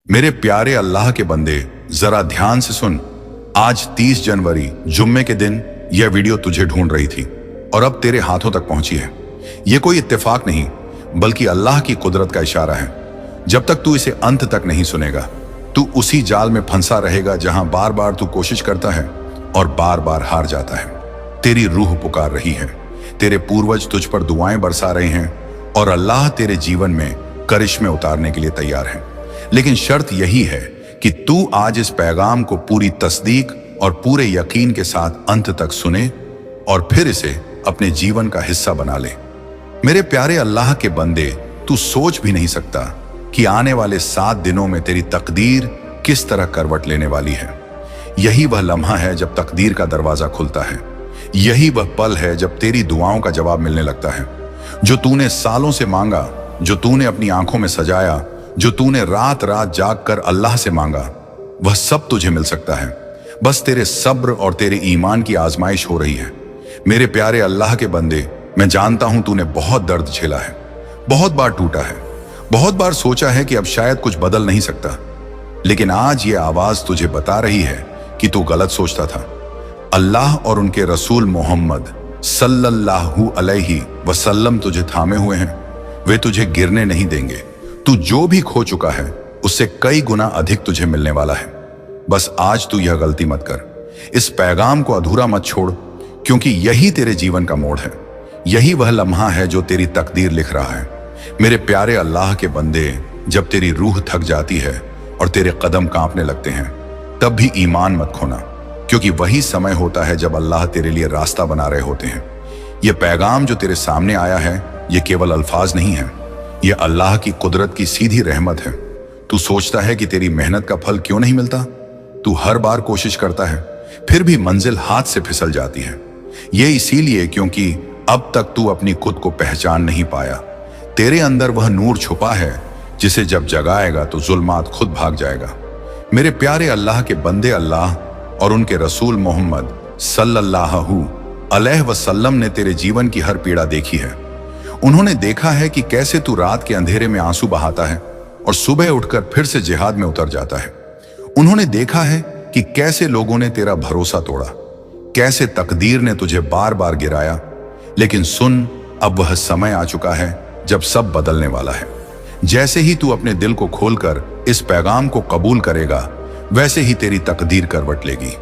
मेरे प्यारे अल्लाह के बंदे, जरा ध्यान से सुन। आज 30 जनवरी जुम्मे के दिन यह वीडियो तुझे ढूंढ रही थी और अब तेरे हाथों तक पहुंची है। यह कोई इत्तेफाक नहीं बल्कि अल्लाह की कुदरत का इशारा है। जब तक तू इसे अंत तक नहीं सुनेगा, तू उसी जाल में फंसा रहेगा जहां बार बार तू कोशिश करता है और बार बार हार जाता है। तेरी रूह पुकार रही है, तेरे पूर्वज तुझ पर दुआएं बरसा रहे हैं और अल्लाह तेरे जीवन में करिश्मे उतारने के लिए तैयार है। लेकिन शर्त यही है कि तू आज इस पैगाम को पूरी तस्दीक और पूरे यकीन के साथ अंत तक सुने और फिर इसे अपने जीवन का हिस्सा बना ले। मेरे प्यारे अल्लाह के बंदे, तू सोच भी नहीं सकता कि आने वाले 7 दिनों में तेरी तकदीर किस तरह करवट लेने वाली है। यही वह लम्हा है जब तकदीर का दरवाजा खुलता है। यही वह पल है जब तेरी दुआओं का जवाब मिलने लगता है। जो तूने सालों से मांगा, जो तूने अपनी आंखों में सजाया, जो तूने रात रात जाग कर अल्लाह से मांगा, वह सब तुझे मिल सकता है। बस तेरे सब्र और तेरे ईमान की आजमाइश हो रही है। मेरे प्यारे अल्लाह के बंदे, मैं जानता हूं तूने बहुत दर्द झेला है, बहुत बार टूटा है, बहुत बार सोचा है कि अब शायद कुछ बदल नहीं सकता। लेकिन आज ये आवाज तुझे बता रही है कि तू गलत सोचता था। अल्लाह और उनके रसूल मोहम्मद सल्लल्लाहु अलैहि वसल्लम तुझे थामे हुए हैं। वे तुझे गिरने नहीं देंगे। तू जो भी खो चुका है उससे कई गुना अधिक तुझे मिलने वाला है। बस आज तू यह गलती मत कर। इस पैगाम को अधूरा मत छोड़, क्योंकि यही तेरे जीवन का मोड़ है। यही वह लम्हा है जो तेरी तकदीर लिख रहा है। मेरे प्यारे अल्लाह के बंदे, जब तेरी रूह थक जाती है और तेरे कदम कांपने लगते हैं, तब भी ईमान मत खोना, क्योंकि वही समय होता है जब अल्लाह तेरे लिए रास्ता बना रहे होते हैं। यह पैगाम जो तेरे सामने आया है, यह केवल अल्फाज नहीं है, यह अल्लाह की कुदरत की सीधी रहमत है। तू सोचता है कि तेरी मेहनत का फल क्यों नहीं मिलता। तू हर बार कोशिश करता है, फिर भी मंजिल हाथ से फिसल जाती है। यह इसीलिए क्योंकि अब तक तू अपनी खुद को पहचान नहीं पाया। तेरे अंदर वह नूर छुपा है जिसे जब जगाएगा तो जुल्मात खुद भाग जाएगा। मेरे प्यारे अल्लाह के बंदे, अल्लाह और उनके रसूल मोहम्मद सल्लल्लाहु अलैहि वसल्लम ने तेरे जीवन की हर पीड़ा देखी है। उन्होंने देखा है कि कैसे तू रात के अंधेरे में आंसू बहाता है और सुबह उठकर फिर से जिहाद में उतर जाता है। उन्होंने देखा है कि कैसे लोगों ने तेरा भरोसा तोड़ा, कैसे तकदीर ने तुझे बार बार गिराया। लेकिन सुन, अब वह समय आ चुका है जब सब बदलने वाला है। जैसे ही तू अपने दिल को खोलकर इस पैगाम को कबूल करेगा, वैसे ही तेरी तकदीर करवट लेगी।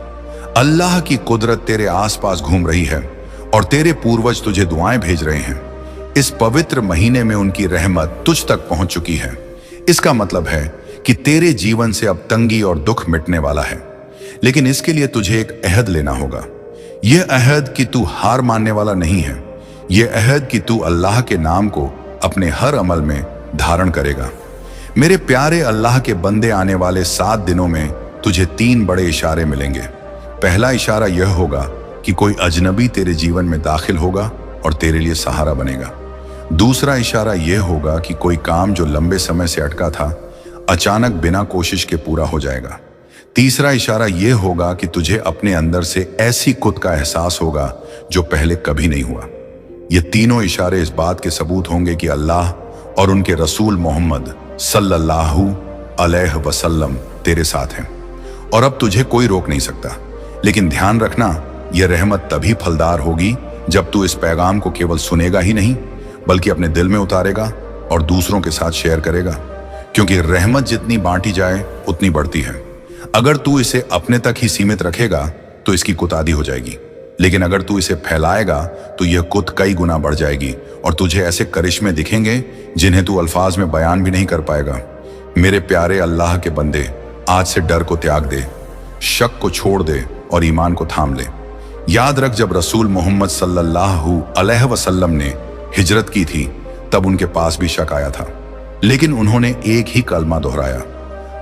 अल्लाह की कुदरत तेरे आसपास घूम रही है और तेरे पूर्वज तुझे दुआएं भेज रहे हैं। इस पवित्र महीने में उनकी रहमत तुझ तक पहुंच चुकी है। इसका मतलब है कि तेरे जीवन से अब तंगी और दुख मिटने वाला है। लेकिन इसके लिए तुझे एक अहद लेना होगा। यह अहद कि तू हार मानने वाला नहीं है। यह अहद कि तू अल्लाह के नाम को अपने हर अमल में धारण करेगा। मेरे प्यारे अल्लाह के बंदे, आने वाले 7 दिनों में तुझे 3 बड़े इशारे मिलेंगे। पहला इशारा यह होगा कि कोई अजनबी तेरे जीवन में दाखिल होगा और तेरे लिए सहारा बनेगा। दूसरा इशारा यह होगा कि कोई काम जो लंबे समय से अटका था, अचानक बिना कोशिश के पूरा हो जाएगा। तीसरा इशारा यह होगा कि तुझे अपने अंदर से ऐसी खुद का एहसास होगा जो पहले कभी नहीं हुआ। ये तीनों इशारे इस बात के सबूत होंगे कि अल्लाह और उनके रसूल मोहम्मद सल्लल्लाहु अलैहि वसल्लम तेरे साथ हैं और अब तुझे कोई रोक नहीं सकता। लेकिन ध्यान रखना, यह रहमत तभी फलदार होगी जब तू इस पैगाम को केवल सुनेगा ही नहीं, बल्कि अपने दिल में उतारेगा और दूसरों के साथ शेयर करेगा। क्योंकि रहमत जितनी बांटी जाए उतनी बढ़ती है। अगर तू इसे अपने तक ही सीमित रखेगा तो इसकी कुतादी हो जाएगी, लेकिन अगर तू इसे फैलाएगा तो यह कुत कई गुना बढ़ जाएगी और तुझे ऐसे करिश्मे दिखेंगे जिन्हें तू अल्फाज में बयान भी नहीं कर पाएगा। मेरे प्यारे अल्लाह के बंदे, आज से डर को त्याग दे, शक को छोड़ दे और ईमान को थाम ले। याद रख, जब रसूल मोहम्मद सल्लल्लाहु अलैहि वसल्लम ने हिजरत की थी, तब उनके पास भी शक आया था, लेकिन उन्होंने एक ही कलमा दोहराया,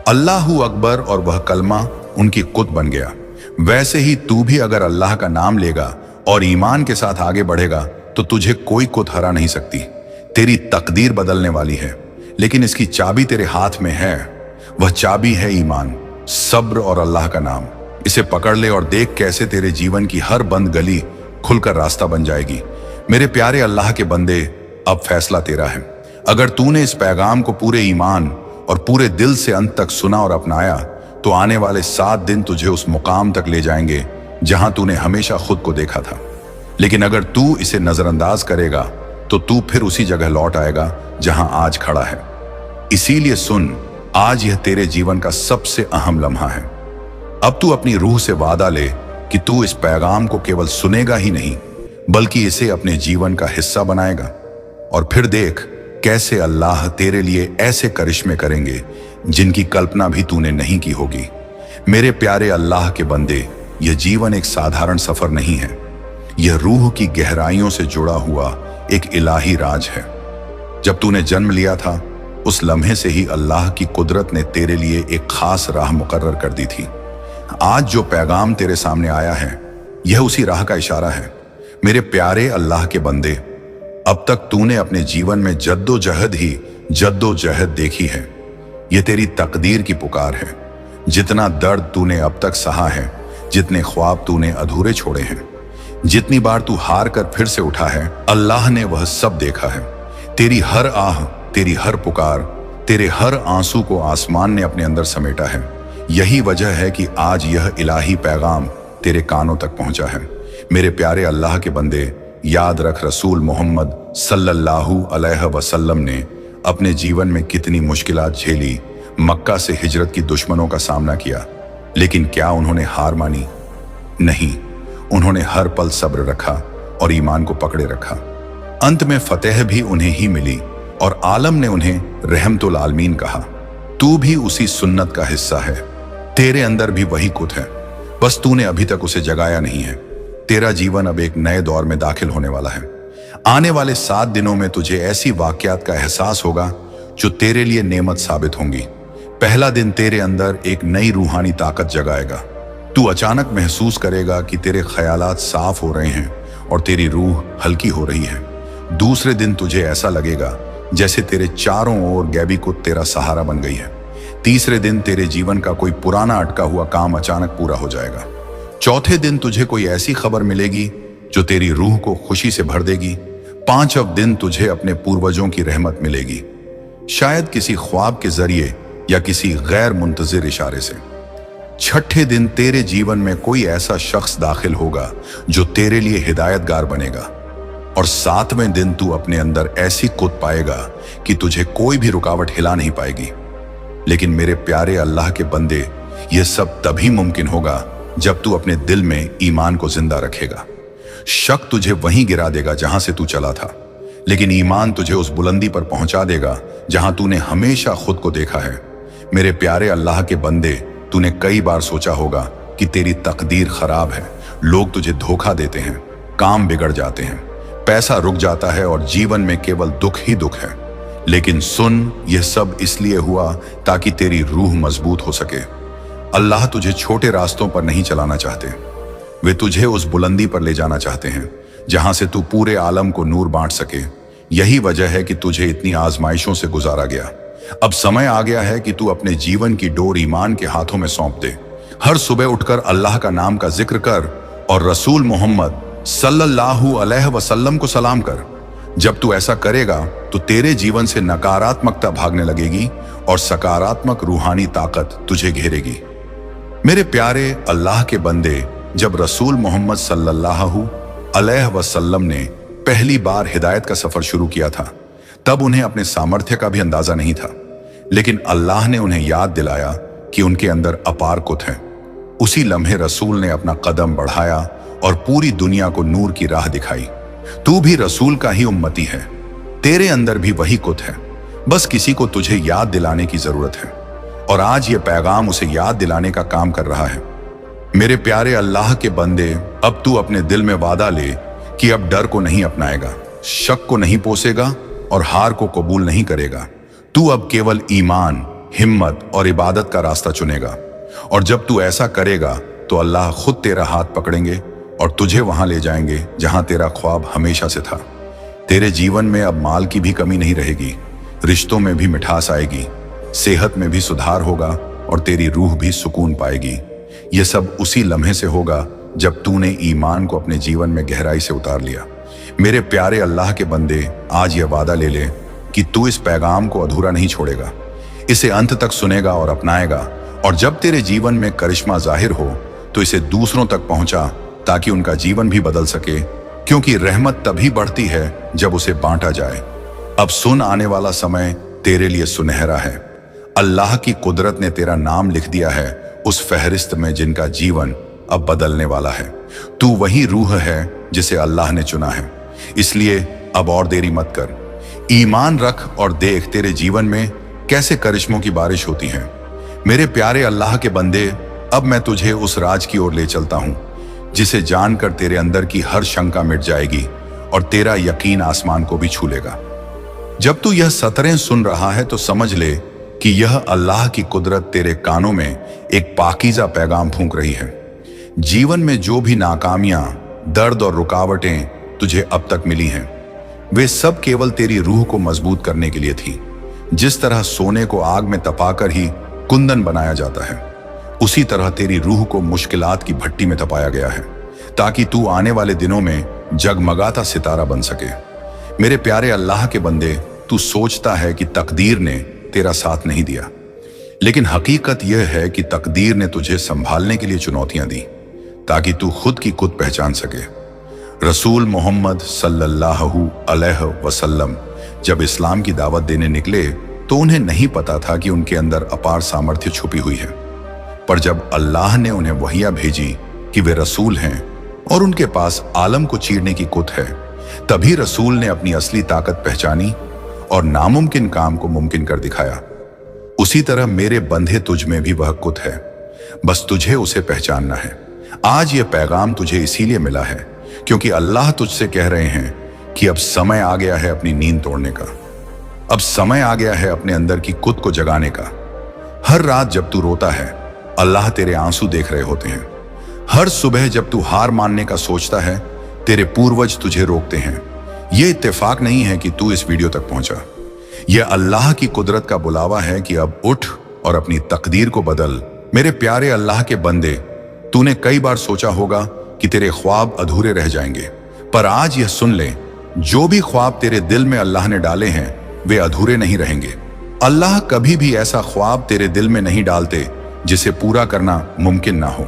अल्लाहु अकबर, और वह कलमा उनकी कुत बन गया। वैसे ही तू भी अगर अल्लाह का नाम लेगा और ईमान के साथ आगे बढ़ेगा तो तुझे कोई कुत हरा नहीं सकती। तेरी तकदीर बदलने वाली है, लेकिन इसकी चाबी तेरे हाथ में है। वह चाबी है ईमान, सब्र और अल्लाह का नाम। इसे पकड़ ले और देख कैसे तेरे जीवन की हर बंद गली खुलकर रास्ता बन जाएगी। मेरे प्यारे अल्लाह के बंदे, अब फैसला तेरा है। अगर तूने इस पैगाम को पूरे ईमान और पूरे दिल से अंत तक सुना और अपनाया तो आने वाले 7 दिन तुझे उस मुकाम तक ले जाएंगे जहां तूने हमेशा खुद को देखा था। लेकिन अगर तू इसे नजरअंदाज करेगा तो तू फिर उसी जगह लौट आएगा जहां आज खड़ा है। इसीलिए सुन, आज यह तेरे जीवन का सबसे अहम लम्हा है। अब तू अपनी रूह से वादा ले कि तू इस पैगाम को केवल सुनेगा ही नहीं बल्कि इसे अपने जीवन का हिस्सा बनाएगा। और फिर देख कैसे अल्लाह तेरे लिए ऐसे करिश्मे करेंगे जिनकी कल्पना भी तूने नहीं की होगी। मेरे प्यारे अल्लाह के बंदे, यह जीवन एक साधारण सफर नहीं है, यह रूह की गहराइयों से जुड़ा हुआ एक इलाही राज है। जब तूने जन्म लिया था उस लम्हे से ही अल्लाह की कुदरत ने तेरे लिए एक खास राह मुकर्रर कर दी थी। आज जो पैगाम तेरे सामने आया है यह उसी राह का इशारा है। मेरे प्यारे अल्लाह के बंदे, अब तक तूने अपने जीवन में जद्दोजहद ही जद्दोजहद देखी है। यह तेरी तकदीर की पुकार है। जितना दर्द तूने अब तक सहा है, जितने ख्वाब तूने अधूरे छोड़े हैं, जितनी बार तू हार कर फिर से उठा है, अल्लाह ने वह सब देखा है। तेरी हर आह, तेरी हर पुकार, तेरे हर आंसू को आसमान ने अपने अंदर समेटा है। यही वजह है कि आज यह इलाही पैगाम तेरे कानों तक पहुंचा है। मेरे प्यारे अल्लाह के बंदे, याद रख रसूल मोहम्मद सल्लल्लाहु अलैहि वसल्लम ने अपने जीवन में कितनी मुश्किलात झेली, मक्का से हिजरत की दुश्मनों का सामना किया, लेकिन क्या उन्होंने हार मानी? नहीं, उन्होंने हर पल सब्र रखा और ईमान को पकड़े रखा। अंत में फतेह भी उन्हें ही मिली और आलम ने उन्हें रहमतुल आलमीन कहा। तू भी उसी सुन्नत का हिस्सा है, तेरे अंदर भी वही कुत है, बस तूने अभी तक उसे जगाया नहीं है। तेरा जीवन अब एक नए दौर में दाखिल होने वाला है। आने वाले 7 दिनों में तुझे ऐसी वाकयात का एहसास होगा जो तेरे लिए नेमत साबित होंगी। पहला दिन तेरे अंदर एक नई रूहानी ताकत जगाएगा। तू अचानक महसूस करेगा कि तेरे ख्यालात साफ हो रहे हैं और तेरी रूह हल्की हो रही है। दूसरे दिन तुझे ऐसा लगेगा जैसे तेरे चारों ओर गैबी कुत तेरा सहारा बन गई है। तीसरे दिन तेरे जीवन का कोई पुराना अटका हुआ काम अचानक पूरा हो जाएगा। चौथे दिन तुझे कोई ऐसी खबर मिलेगी जो तेरी रूह को खुशी से भर देगी। पांचवें दिन तुझे अपने पूर्वजों की रहमत मिलेगी, शायद किसी ख्वाब के जरिए या किसी गैर मुंतजिर इशारे से। छठे दिन तेरे जीवन में कोई ऐसा शख्स दाखिल होगा जो तेरे लिए हिदायतगार बनेगा। और 7वें दिन तू अपने अंदर ऐसी कुत पाएगा कि तुझे कोई भी रुकावट हिला नहीं पाएगी। लेकिन मेरे प्यारे अल्लाह के बंदे, यह सब तभी मुमकिन होगा जब तू अपने दिल में ईमान को जिंदा रखेगा। शक तुझे वहीं गिरा देगा जहां से तू चला था, लेकिन ईमान तुझे उस बुलंदी पर पहुंचा देगा जहां तूने हमेशा खुद को देखा है। मेरे प्यारे अल्लाह के बंदे, तूने कई बार सोचा होगा कि तेरी तकदीर खराब है, लोग तुझे धोखा देते हैं, काम बिगड़ जाते हैं, पैसा रुक जाता है और जीवन में केवल दुख ही दुख है। लेकिन सुन, यह सब इसलिए हुआ ताकि तेरी रूह मजबूत हो सके। अल्लाह तुझे छोटे रास्तों पर नहीं चलाना चाहते, वे तुझे उस बुलंदी पर ले जाना चाहते हैं जहां से तू पूरे आलम को नूर बांट सके। यही वजह है कि तुझे इतनी आजमाइशों से गुजारा गया। अब समय आ गया है कि तू अपने जीवन की डोर ईमान के हाथों में सौंप दे। हर सुबह उठकर अल्लाह का नाम का जिक्र कर और रसूल मोहम्मद सल्लल्लाहु अलैहि वसल्लम को सलाम कर। जब तू ऐसा करेगा तो तेरे जीवन से नकारात्मकता भागने लगेगी और सकारात्मक रूहानी ताकत तुझे घेरेगी। मेरे प्यारे अल्लाह के बंदे, जब रसूल मोहम्मद सल्लल्लाहु अलैहि वसल्लम ने पहली बार हिदायत का सफर शुरू किया था, तब उन्हें अपने सामर्थ्य का भी अंदाजा नहीं था। लेकिन अल्लाह ने उन्हें याद दिलाया कि उनके अंदर अपार कुत है। उसी लम्हे रसूल ने अपना कदम बढ़ाया और पूरी दुनिया को नूर की राह दिखाई। तू भी रसूल का ही उम्मती है, तेरे अंदर भी वही कुत है, बस किसी को तुझे याद दिलाने की जरूरत है। और आज ये पैगाम उसे याद दिलाने का काम कर रहा है। मेरे प्यारे अल्लाह के बंदे, अब तू अपने दिल में वादा ले कि अब डर को नहीं अपनाएगा, शक को नहीं पोसेगा और हार को कबूल नहीं करेगा। तू अब केवल ईमान, हिम्मत और इबादत का रास्ता चुनेगा। और जब तू ऐसा करेगा तो अल्लाह खुद तेरा हाथ पकड़ेंगे और तुझे वहां ले जाएंगे जहां तेरा ख्वाब हमेशा से था। तेरे जीवन में अब माल की भी कमी नहीं रहेगी, रिश्तों में भी मिठास आएगी, सेहत में भी सुधार होगा और तेरी रूह भी सुकून पाएगी। यह सब उसी लम्हे से होगा जब तूने ईमान को अपने जीवन में गहराई से उतार लिया। मेरे प्यारे अल्लाह के बंदे, आज यह वादा ले ले कि तू इस पैगाम को अधूरा नहीं छोड़ेगा। इसे अंत तक सुनेगा और अपनाएगा, और जब तेरे जीवन में करिश्मा जाहिर हो तो इसे दूसरों तक पहुंचा ताकि उनका जीवन भी बदल सके, क्योंकि रहमत तभी बढ़ती है जब उसे बांटा जाए। अब सुन, आने वाला समय तेरे लिए सुनहरा है। अल्लाह की कुदरत ने तेरा नाम लिख दिया है उस फहरिस्त में जिनका जीवन अब बदलने वाला है। तू वही रूह है जिसे अल्लाह ने चुना है, इसलिए अब और देरी मत कर। ईमान रख और देख तेरे जीवन में कैसे करिश्मों की बारिश होती है। मेरे प्यारे अल्लाह के बंदे, अब मैं तुझे उस राज की ओर ले चलता हूं जिसे जानकर तेरे अंदर की हर शंका मिट जाएगी और तेरा यकीन आसमान को भी छू लेगा। जब तू यह सतरें सुन रहा है तो समझ ले कि यह अल्लाह की कुदरत तेरे कानों में एक पाकीज़ा पैगाम फूंक रही है। जीवन में जो भी नाकामियां, दर्द और रुकावटें तुझे अब तक मिली हैं, वे सब केवल तेरी रूह को मजबूत करने के लिए थी। जिस तरह सोने को आग में तपाकर ही कुंदन बनाया जाता है, उसी तरह तेरी रूह को मुश्किलात की भट्टी में तपाया गया है ताकि तू आने वाले दिनों में जगमगाता सितारा बन सके। मेरे प्यारे अल्लाह के बंदे, तू सोचता है कि तकदीर ने तेरा साथ नहीं दिया, लेकिन हकीकत यह है कि तकदीर ने तुझे संभालने के लिए चुनौतियां दी ताकि तू खुद की खुद पहचान सके। रसूल मोहम्मद सल्लल्लाहु अलैहि वसल्लम जब इस्लाम की दावत देने निकले तो उन्हें नहीं पता था कि उनके अंदर अपार सामर्थ्य छुपी हुई है, पर जब अल्लाह ने उन्हें वहिया भेजी कि वे रसूल हैं और उनके पास आलम को चीरने की कुत है, तभी रसूल ने अपनी असली ताकत पहचानी और नामुमकिन काम को मुमकिन कर दिखाया। उसी तरह मेरे बंधे तुझ में भी वह कुत है, बस तुझे उसे पहचानना है। आज यह पैगाम तुझे इसीलिए मिला है क्योंकि अल्लाह तुझसे कह रहे हैं कि अब समय आ गया है अपनी नींद तोड़ने का। अब समय आ गया है अपने अंदर की कुत को जगाने का। हर रात जब तू रोता है, अल्लाह तेरे आंसू देख रहे होते हैं। हर सुबह जब तू हार मानने का सोचता है, तेरे पूर्वज तुझे रोकते हैं। यह इत्तेफाक नहीं है कि तू इस वीडियो तक पहुंचा। यह अल्लाह की कुदरत का बुलावा है कि अब उठ और अपनी तकदीर को बदल। मेरे प्यारे अल्लाह के बंदे, तूने कई बार सोचा होगा कि तेरे ख्वाब अधूरे रह जाएंगे, पर आज यह सुन ले, जो भी ख्वाब तेरे दिल में अल्लाह ने डाले हैं वे अधूरे नहीं रहेंगे। अल्लाह कभी भी ऐसा ख्वाब तेरे दिल में नहीं डालते जिसे पूरा करना मुमकिन ना हो।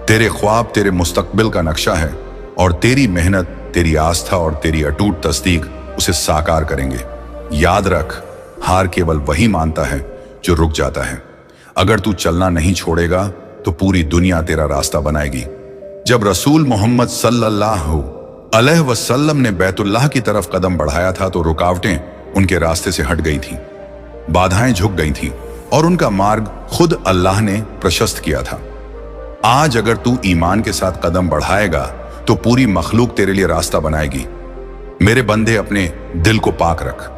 तेरे ख्वाब तेरे मुस्तकबिल का नक्शा है और तेरी मेहनत, तेरी आस्था और तेरी अटूट तस्दीक उसे साकार करेंगे। याद रख, हार केवल वही मानता है जो रुक जाता है। अगर तू चलना नहीं छोड़ेगा तो पूरी दुनिया तेरा रास्ता बनाएगी। जब रसूल मोहम्मद सल्लल्लाहु अलैहि वसल्लम ने बैतुल्लाह की तरफ कदम बढ़ाया था तो रुकावटें उनके रास्ते से हट गई थीं, बाधाएं झुक गई थीं और उनका मार्ग खुद अल्लाह ने प्रशस्त किया था। आज अगर तू ईमान के साथ कदम बढ़ाएगा तो पूरी मखलूक तेरे लिए रास्ता बनाएगी। मेरे बंदे, अपने दिल को पाक रख,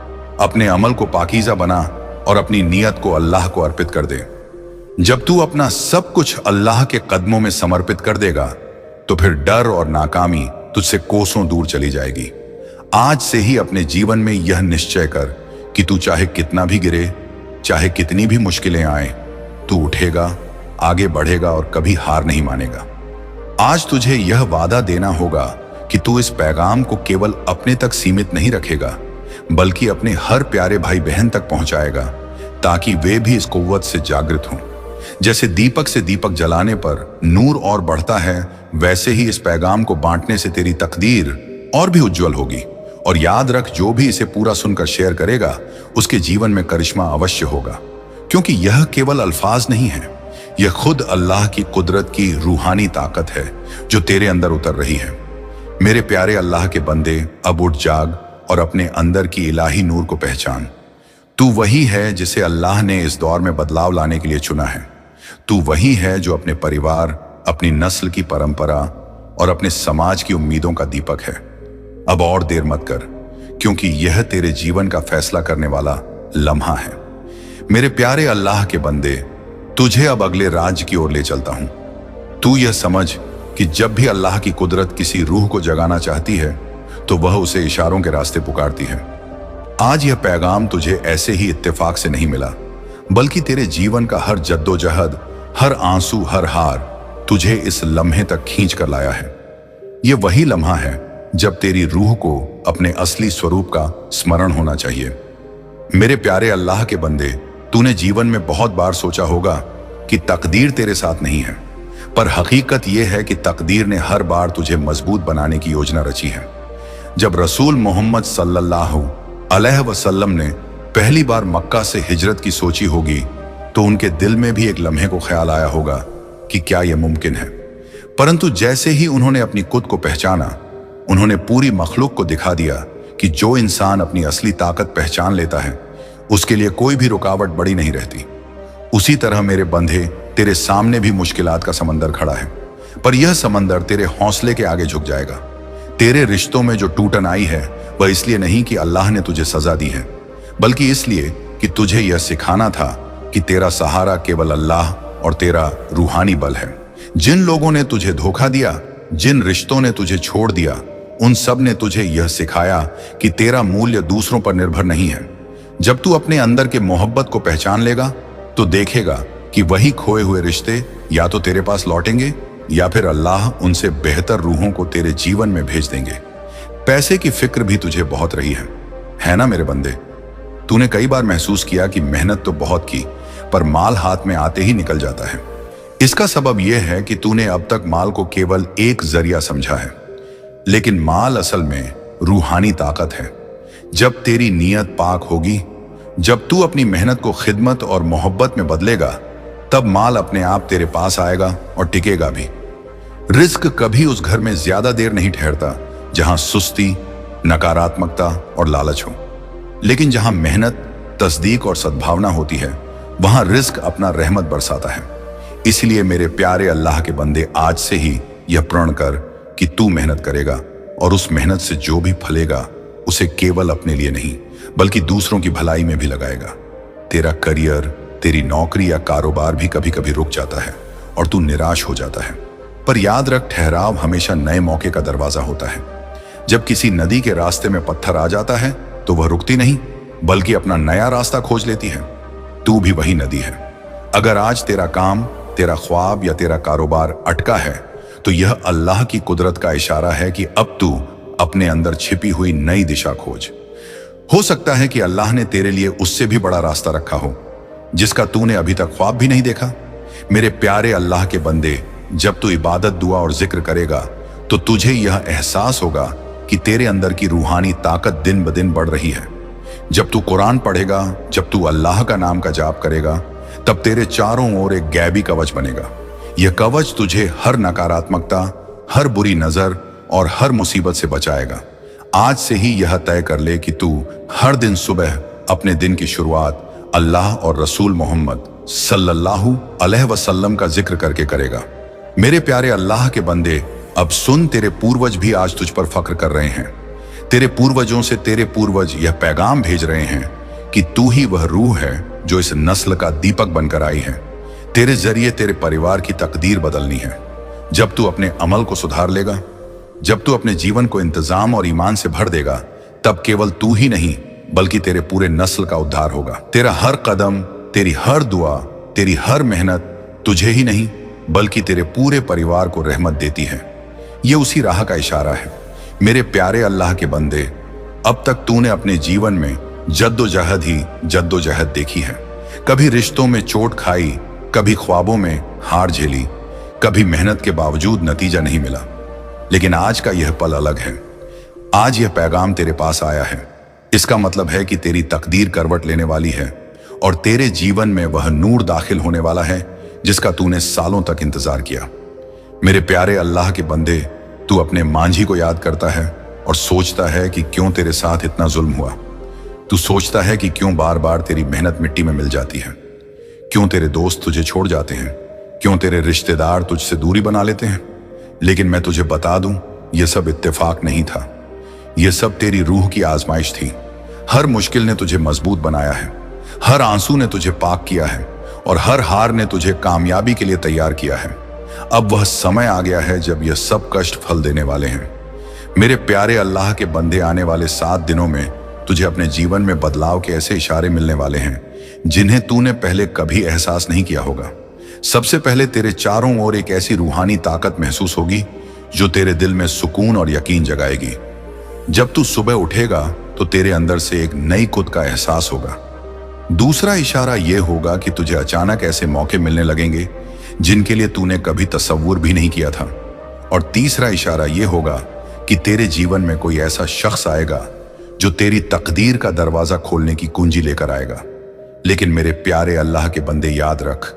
अपने अमल को पाकीज़ा बना और अपनी नीयत को अल्लाह को अर्पित कर दे। जब तू अपना सब कुछ अल्लाह के कदमों में समर्पित कर देगा तो फिर डर और नाकामी तुझसे कोसों दूर चली जाएगी। आज से ही अपने जीवन में यह निश्चय कर कि तू चाहे कितना भी गिरे, चाहे कितनी भी मुश्किलें आए, तू उठेगा, आगे बढ़ेगा और कभी हार नहीं मानेगा। आज तुझे यह वादा देना होगा कि तू इस पैगाम को केवल अपने तक सीमित नहीं रखेगा, बल्कि अपने हर प्यारे भाई बहन तक पहुंचाएगा ताकि वे भी इस कुव्वत से जागृत हों। जैसे दीपक से दीपक जलाने पर नूर और बढ़ता है, वैसे ही इस पैगाम को बांटने से तेरी तकदीर और भी उज्जवल होगी। और याद रख, जो भी इसे पूरा सुनकर शेयर करेगा उसके जीवन में करिश्मा अवश्य होगा, क्योंकि यह केवल अल्फाज नहीं है, यह खुद अल्लाह की कुदरत की रूहानी ताकत है जो तेरे अंदर उतर रही है। मेरे प्यारे अल्लाह के बंदे, अब उठ जाग और अपने अंदर की इलाही नूर को पहचान। तू वही है जिसे अल्लाह ने इस दौर में बदलाव लाने के लिए चुना है। तू वही है जो अपने परिवार, अपनी नस्ल की परंपरा और अपने समाज की उम्मीदों का दीपक है। अब और देर मत कर, क्योंकि यह तेरे जीवन का फैसला करने वाला लम्हा है। मेरे प्यारे अल्लाह के बंदे, तुझे अब अगले राज की ओर ले चलता हूं। तू यह समझ कि जब भी अल्लाह की कुदरत किसी रूह को जगाना चाहती है तो वह उसे इशारों के रास्ते पुकारती है। आज यह पैगाम तुझे ऐसे ही इत्तेफाक से नहीं मिला, बल्कि तेरे जीवन का हर जद्दोजहद, हर आंसू, हर हार तुझे इस लम्हे तक खींच कर लाया है। यह वही लम्हा है जब तेरी रूह को अपने असली स्वरूप का स्मरण होना चाहिए। मेरे प्यारे अल्लाह के बंदे, तूने जीवन में बहुत बार सोचा होगा कि तकदीर तेरे साथ नहीं है, पर हकीकत यह है कि तकदीर ने हर बार तुझे मजबूत बनाने की योजना रची है। जब रसूल मोहम्मद सल्लल्लाहु अलैहि वसल्लम ने पहली बार मक्का से हिजरत की सोची होगी, तो उनके दिल में भी एक लम्हे को ख्याल आया होगा कि क्या यह मुमकिन है। परंतु जैसे ही उन्होंने अपनी खुद को पहचाना, उन्होंने पूरी मखलूक को दिखा दिया कि जो इंसान अपनी असली ताकत पहचान लेता है, उसके लिए कोई भी रुकावट बड़ी नहीं रहती। उसी तरह मेरे बंधे, तेरे सामने भी मुश्किलात का समंदर खड़ा है, पर यह समंदर तेरे हौसले के आगे झुक जाएगा। तेरे रिश्तों में जो टूटन आई है, वह इसलिए नहीं कि अल्लाह ने तुझे सजा दी है, बल्कि इसलिए कि तुझे यह सिखाना था कि तेरा सहारा केवल अल्लाह और तेरा रूहानी बल है। जिन लोगों ने तुझे धोखा दिया, जिन रिश्तों ने तुझे छोड़ दिया, उन सब ने तुझे यह सिखाया कि तेरा मूल्य दूसरों पर निर्भर नहीं है। जब तू अपने अंदर के मोहब्बत को पहचान लेगा, तो देखेगा कि वही खोए हुए रिश्ते या तो तेरे पास लौटेंगे या फिर अल्लाह उनसे बेहतर रूहों को तेरे जीवन में भेज देंगे। पैसे की फिक्र भी तुझे बहुत रही है ना मेरे बंदे? तूने कई बार महसूस किया कि मेहनत तो बहुत की, पर माल हाथ में आते ही निकल जाता है। इसका सबब यह है कि तूने अब तक माल को केवल एक जरिया समझा है, लेकिन माल असल में रूहानी ताकत है। जब तेरी नीयत पाक होगी, जब तू अपनी मेहनत को खिदमत और मोहब्बत में बदलेगा, तब माल अपने आप तेरे पास आएगा और टिकेगा भी। रिस्क कभी उस घर में ज्यादा देर नहीं ठहरता जहां सुस्ती, नकारात्मकता और लालच हो, लेकिन जहां मेहनत, तस्दीक और सद्भावना होती है, वहां रिस्क अपना रहमत बरसाता है। इसलिए मेरे प्यारे अल्लाह के बंदे, आज से ही यह प्रण कर कि तू मेहनत करेगा, और उस मेहनत से जो भी फलेगा उसे केवल अपने लिए नहीं बल्कि दूसरों की भलाई में भी लगाएगा। तेरा करियर, तेरी नौकरी या कारोबार भी कभी कभी रुक जाता है और तू निराश हो जाता है, पर याद रख, ठहराव हमेशा नए मौके का दरवाजा होता है। जब किसी नदी के रास्ते में पत्थर आ जाता है, तो वह रुकती नहीं बल्कि अपना नया रास्ता खोज लेती है। तू भी वही नदी है। अगर आज तेरा काम, तेरा ख्वाब या तेरा कारोबार अटका है, तो यह अल्लाह की कुदरत का इशारा है कि अब तू अपने अंदर छिपी हुई नई दिशा खोज। हो सकता है कि अल्लाह ने तेरे लिए उससे भी बड़ा रास्ता रखा हो, जिसका तूने अभी तक ख्वाब भी नहीं देखा। मेरे प्यारे अल्लाह के बंदे, जब तू इबादत, दुआ और जिक्र करेगा, तो तुझे यह एहसास होगा कि तेरे अंदर की रूहानी ताकत दिन ब दिन बढ़ रही है। जब तू कुरान पढ़ेगा, जब तू अल्लाह का नाम का जाप करेगा, तब तेरे चारों ओर एक गैबी कवच बनेगा। यह कवच तुझे हर नकारात्मकता, हर बुरी नजर और हर मुसीबत से बचाएगा। आज से ही यह तय कर ले कि तू हर दिन सुबह अपने दिन की शुरुआत अल्लाह और रसूल मोहम्मद सल्लल्लाहु अलैहि वसल्लम का जिक्र करके करेगा। मेरे प्यारे अल्लाह के बंदे, अब सुन, तेरे पूर्वज भी आज तुझ पर फख्र कर रहे हैं। तेरे पूर्वजों से तेरे पूर्वज यह पैगाम भेज रहे हैं कि तू ही वह रूह है जो इस नस्ल का दीपक बनकर आई है। तेरे जरिए तेरे परिवार की तकदीर बदलनी है। जब तू अपने अमल को सुधार लेगा, जब तू अपने जीवन को इंतजाम और ईमान से भर देगा, तब केवल तू ही नहीं बल्कि तेरे पूरे नस्ल का उद्धार होगा। तेरा हर कदम, तेरी हर दुआ, तेरी हर मेहनत तुझे ही नहीं बल्कि तेरे पूरे परिवार को रहमत देती है। यह उसी राह का इशारा है। मेरे प्यारे अल्लाह के बंदे, अब तक तूने अपने जीवन में जद्दोजहद ही जद्दोजहद देखी है। कभी रिश्तों में चोट खाई, कभी ख्वाबों में हार झेली, कभी मेहनत के बावजूद नतीजा नहीं मिला। लेकिन आज का यह पल अलग है। आज यह पैगाम तेरे पास आया है। इसका मतलब है कि तेरी तकदीर करवट लेने वाली है और तेरे जीवन में वह नूर दाखिल होने वाला है जिसका तूने सालों तक इंतजार किया। मेरे प्यारे अल्लाह के बंदे, तू अपने मांझी को याद करता है और सोचता है कि क्यों तेरे साथ इतना जुल्म हुआ। तू सोचता है कि क्यों बार बार तेरी मेहनत मिट्टी में मिल जाती है, क्यों तेरे दोस्त तुझे छोड़ जाते हैं, क्यों तेरे रिश्तेदार तुझसे दूरी बना लेते हैं। लेकिन मैं तुझे बता दूं, यह सब इत्तेफाक नहीं था। यह सब तेरी रूह की आजमाइश थी। हर मुश्किल ने तुझे मजबूत बनाया है, हर आंसू ने तुझे पाक किया है और हर हार ने तुझे कामयाबी के लिए तैयार किया है। अब वह समय आ गया है जब यह सब कष्ट फल देने वाले हैं। मेरे प्यारे अल्लाह के बंदे, आने वाले 7 दिनों में तुझे अपने जीवन में बदलाव के ऐसे इशारे मिलने वाले हैं जिन्हें तूने पहले कभी एहसास नहीं किया होगा। सबसे पहले तेरे चारों ओर एक ऐसी रूहानी ताकत महसूस होगी जो तेरे दिल में सुकून और यकीन जगाएगी। जब तू सुबह उठेगा तो तेरे अंदर से एक नई खुद का एहसास होगा। दूसरा इशारा यह होगा कि तुझे अचानक ऐसे मौके मिलने लगेंगे जिनके लिए तूने कभी तसव्वुर भी नहीं किया था। और तीसरा इशारा यह होगा कि तेरे जीवन में कोई ऐसा शख्स आएगा जो तेरी तकदीर का दरवाजा खोलने की कुंजी लेकर आएगा। लेकिन मेरे प्यारे अल्लाह के बंदे, याद रख,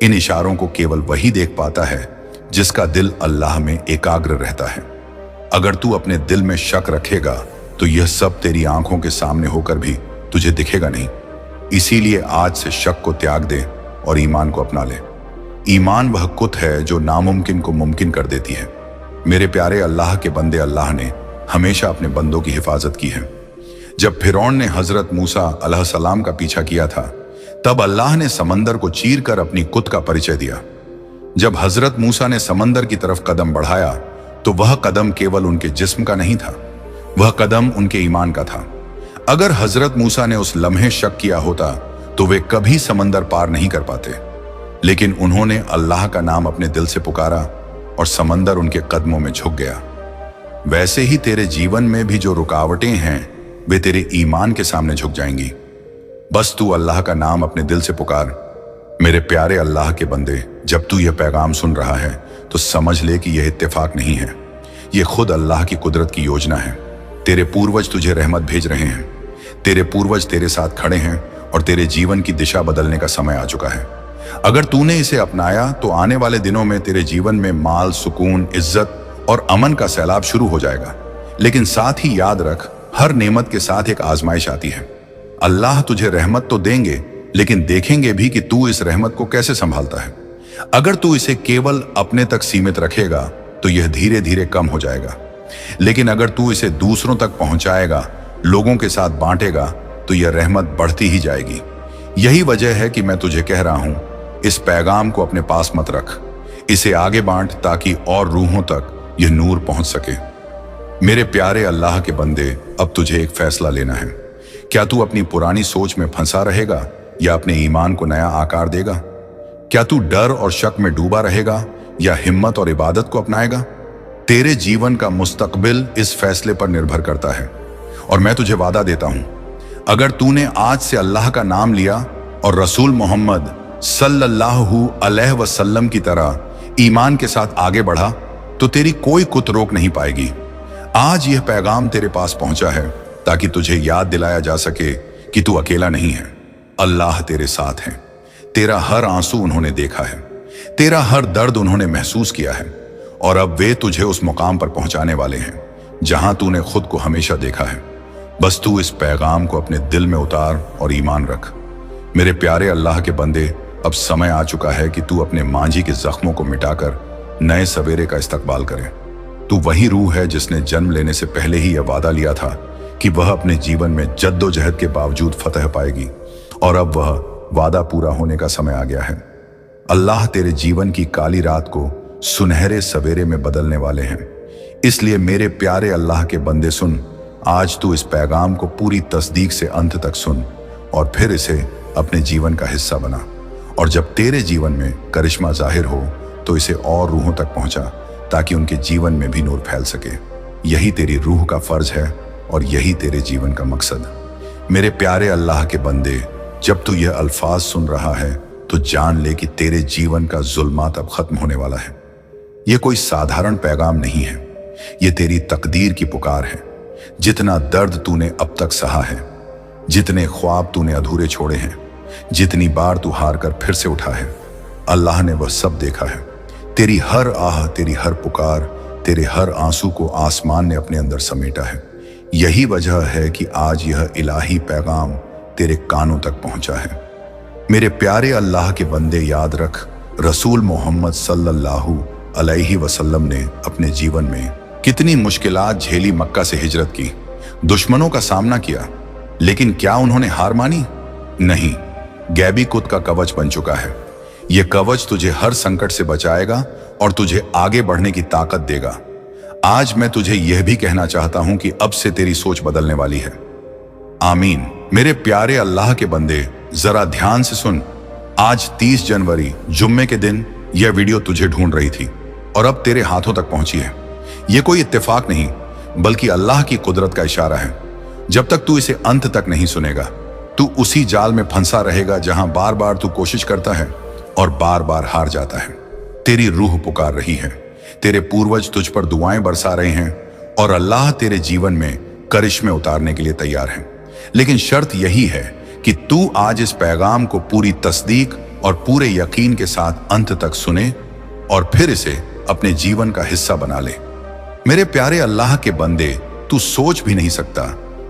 इन इशारों को केवल वही देख पाता है जिसका दिल अल्लाह में एकाग्र रहता है। अगर तू अपने दिल में शक रखेगा तो यह सब तेरी आंखों के सामने होकर भी तुझे दिखेगा नहीं। इसीलिए आज से शक को त्याग दे और ईमान को अपना ले। ईमान वह कुत है जो नामुमकिन को मुमकिन कर देती है। मेरे प्यारे अल्लाह के बंदे, अल्लाह ने हमेशा अपने बंदों की हिफाजत की है। जब फिरौन ने हजरत मूसा अलैहिस्सलाम का पीछा किया था, तब अल्लाह ने समंदर को चीर कर अपनी कुत का परिचय दिया। जब हजरत मूसा ने समंदर की तरफ कदम बढ़ाया तो वह कदम केवल उनके जिस्म का नहीं था, वह कदम उनके ईमान का था। अगर हजरत मूसा ने उस लम्हे शक किया होता तो वे कभी समंदर पार नहीं कर पाते। लेकिन उन्होंने अल्लाह का नाम अपने दिल से पुकारा और समंदर उनके कदमों में झुक गया। वैसे ही तेरे जीवन में भी जो रुकावटें हैं वे तेरे ईमान के सामने झुक जाएंगी। बस तू अल्लाह का नाम अपने दिल से पुकार। मेरे प्यारे अल्लाह के बंदे, जब तू यह पैगाम सुन रहा है तो समझ ले कि यह इत्तेफाक नहीं है, यह खुद अल्लाह की कुदरत की योजना है। तेरे पूर्वज तुझे रहमत भेज रहे हैं। तेरे पूर्वज तेरे साथ खड़े हैं और तेरे जीवन की दिशा बदलने का समय आ चुका है। अगर तूने इसे अपनाया तो आने वाले दिनों में तेरे जीवन में माल, सुकून, इज्जत और अमन का सैलाब शुरू हो जाएगा। लेकिन साथ ही याद रख, हर नेमत के साथ एक आजमाइश आती है। अल्लाह तुझे रहमत तो देंगे, लेकिन देखेंगे भी कि तू इस रहमत को कैसे संभालता है। अगर तू इसे केवल अपने तक सीमित रखेगा तो यह धीरे धीरे कम हो जाएगा। लेकिन अगर तू इसे दूसरों तक पहुंचाएगा, लोगों के साथ बांटेगा, तो यह रहमत बढ़ती ही जाएगी। यही वजह है कि मैं तुझे कह रहा हूं, इस पैगाम को अपने पास मत रख, इसे आगे बांट ताकि और रूहों तक यह नूर पहुंच सके। मेरे प्यारे अल्लाह के बंदे, अब तुझे एक फैसला लेना है। क्या तू अपनी पुरानी सोच में फंसा रहेगा या अपने ईमान को नया आकार देगा? क्या तू डर और शक में डूबा रहेगा या हिम्मत और इबादत को अपनाएगा? तेरे जीवन का मुस्तकबिल इस फैसले पर निर्भर करता है। और मैं तुझे वादा देता हूं, अगर तूने आज से अल्लाह का नाम लिया और रसूल मोहम्मद सल्लल्लाहु अलैहि वसल्लम की तरह ईमान के साथ आगे बढ़ा, तो तेरी कोई कुत रोक नहीं पाएगी। आज यह पैगाम तेरे पास पहुंचा है ताकि तुझे याद दिलाया जा सके कि तू अकेला नहीं है। अल्लाह तेरे साथ है। तेरा हर आंसू उन्होंने देखा है, तेरा हर दर्द उन्होंने महसूस किया है, और अब वे तुझे उस मुकाम पर पहुंचाने वाले हैं जहां तूने खुद को हमेशा देखा है। बस तू इस पैगाम को अपने दिल में उतार और ईमान रख। मेरे प्यारे अल्लाह के बंदे, अब समय आ चुका है कि तू अपने मांझी के जख्मों को मिटाकर नए सवेरे का इस्तकबाल करे। तू वही रूह है जिसने जन्म लेने से पहले ही यह वादा लिया था कि वह अपने जीवन में जद्दोजहद के बावजूद फतह पाएगी, और अब वह वादा पूरा होने का समय आ गया है। अल्लाह तेरे जीवन की काली रात को सुनहरे सवेरे में बदलने वाले हैं। इसलिए मेरे प्यारे अल्लाह के बंदे, सुन, आज तू इस पैगाम को पूरी तस्दीक से अंत तक सुन और फिर इसे अपने जीवन का हिस्सा बना। और जब तेरे जीवन में करिश्मा जाहिर हो तो इसे और रूहों तक पहुंचा ताकि उनके जीवन में भी नूर फैल सके। यही तेरी रूह का फर्ज है और यही तेरे जीवन का मकसद। मेरे प्यारे अल्लाह के बंदे, जब तू यह अल्फाज सुन रहा है तो जान ले कि तेरे जीवन का जुल्मात अब खत्म होने वाला है। यह कोई साधारण पैगाम नहीं है, यह तेरी तकदीर की पुकार है। जितना दर्द तूने अब तक सहा है, जितने ख्वाब तूने अधूरे छोड़े हैं, जितनी बार तू हार कर फिर से उठा है, अल्लाह ने वह सब देखा है। तेरी हर आह, तेरी हर पुकार, तेरे हर आंसू को आसमान ने अपने अंदर समेटा है। यही वजह है कि आज यह इलाही पैगाम तेरे कानों तक पहुंचा है। मेरे प्यारे अल्लाह के बंदे, याद रख, रसूल मोहम्मद सल्लल्लाहु अलैहि वसल्लम ने अपने जीवन में कितनी मुश्किलात झेली, मक्का से हिजरत की, दुश्मनों का सामना किया, लेकिन क्या उन्होंने हार मानी? नहीं। गैबी कुत का कवच बन चुका है। यह कवच तुझे हर संकट से बचाएगा और तुझे आगे बढ़ने की ताकत देगा। आज मैं तुझे यह भी कहना चाहता हूं कि अब से तेरी सोच बदलने वाली है। आमीन। मेरे प्यारे अल्लाह के बंदे, जरा ध्यान से सुन। आज 30 जनवरी जुम्मे के दिन यह वीडियो तुझे ढूंढ रही थी और अब तेरे हाथों तक पहुंची है। यह कोई इत्तेफाक नहीं, बल्कि अल्लाह की कुदरत का इशारा है। जब तक तू इसे अंत तक नहीं सुनेगा, तू उसी जाल में फंसा रहेगा जहां बार बार तू कोशिश करता है और बार बार हार जाता है। तेरी रूह पुकार रही है, तेरे पूर्वज तुझ पर दुआएं बरसा रहे हैं और अल्लाह तेरे जीवन में करिश्मे उतारने के लिए तैयार है। लेकिन शर्त यही है कि तू आज इस पैगाम को पूरी तस्दीक और पूरे यकीन के साथ अंत तक सुने और फिर इसे अपने जीवन का हिस्सा बना ले। मेरे प्यारे अल्लाह के बंदे, तू सोच भी नहीं सकता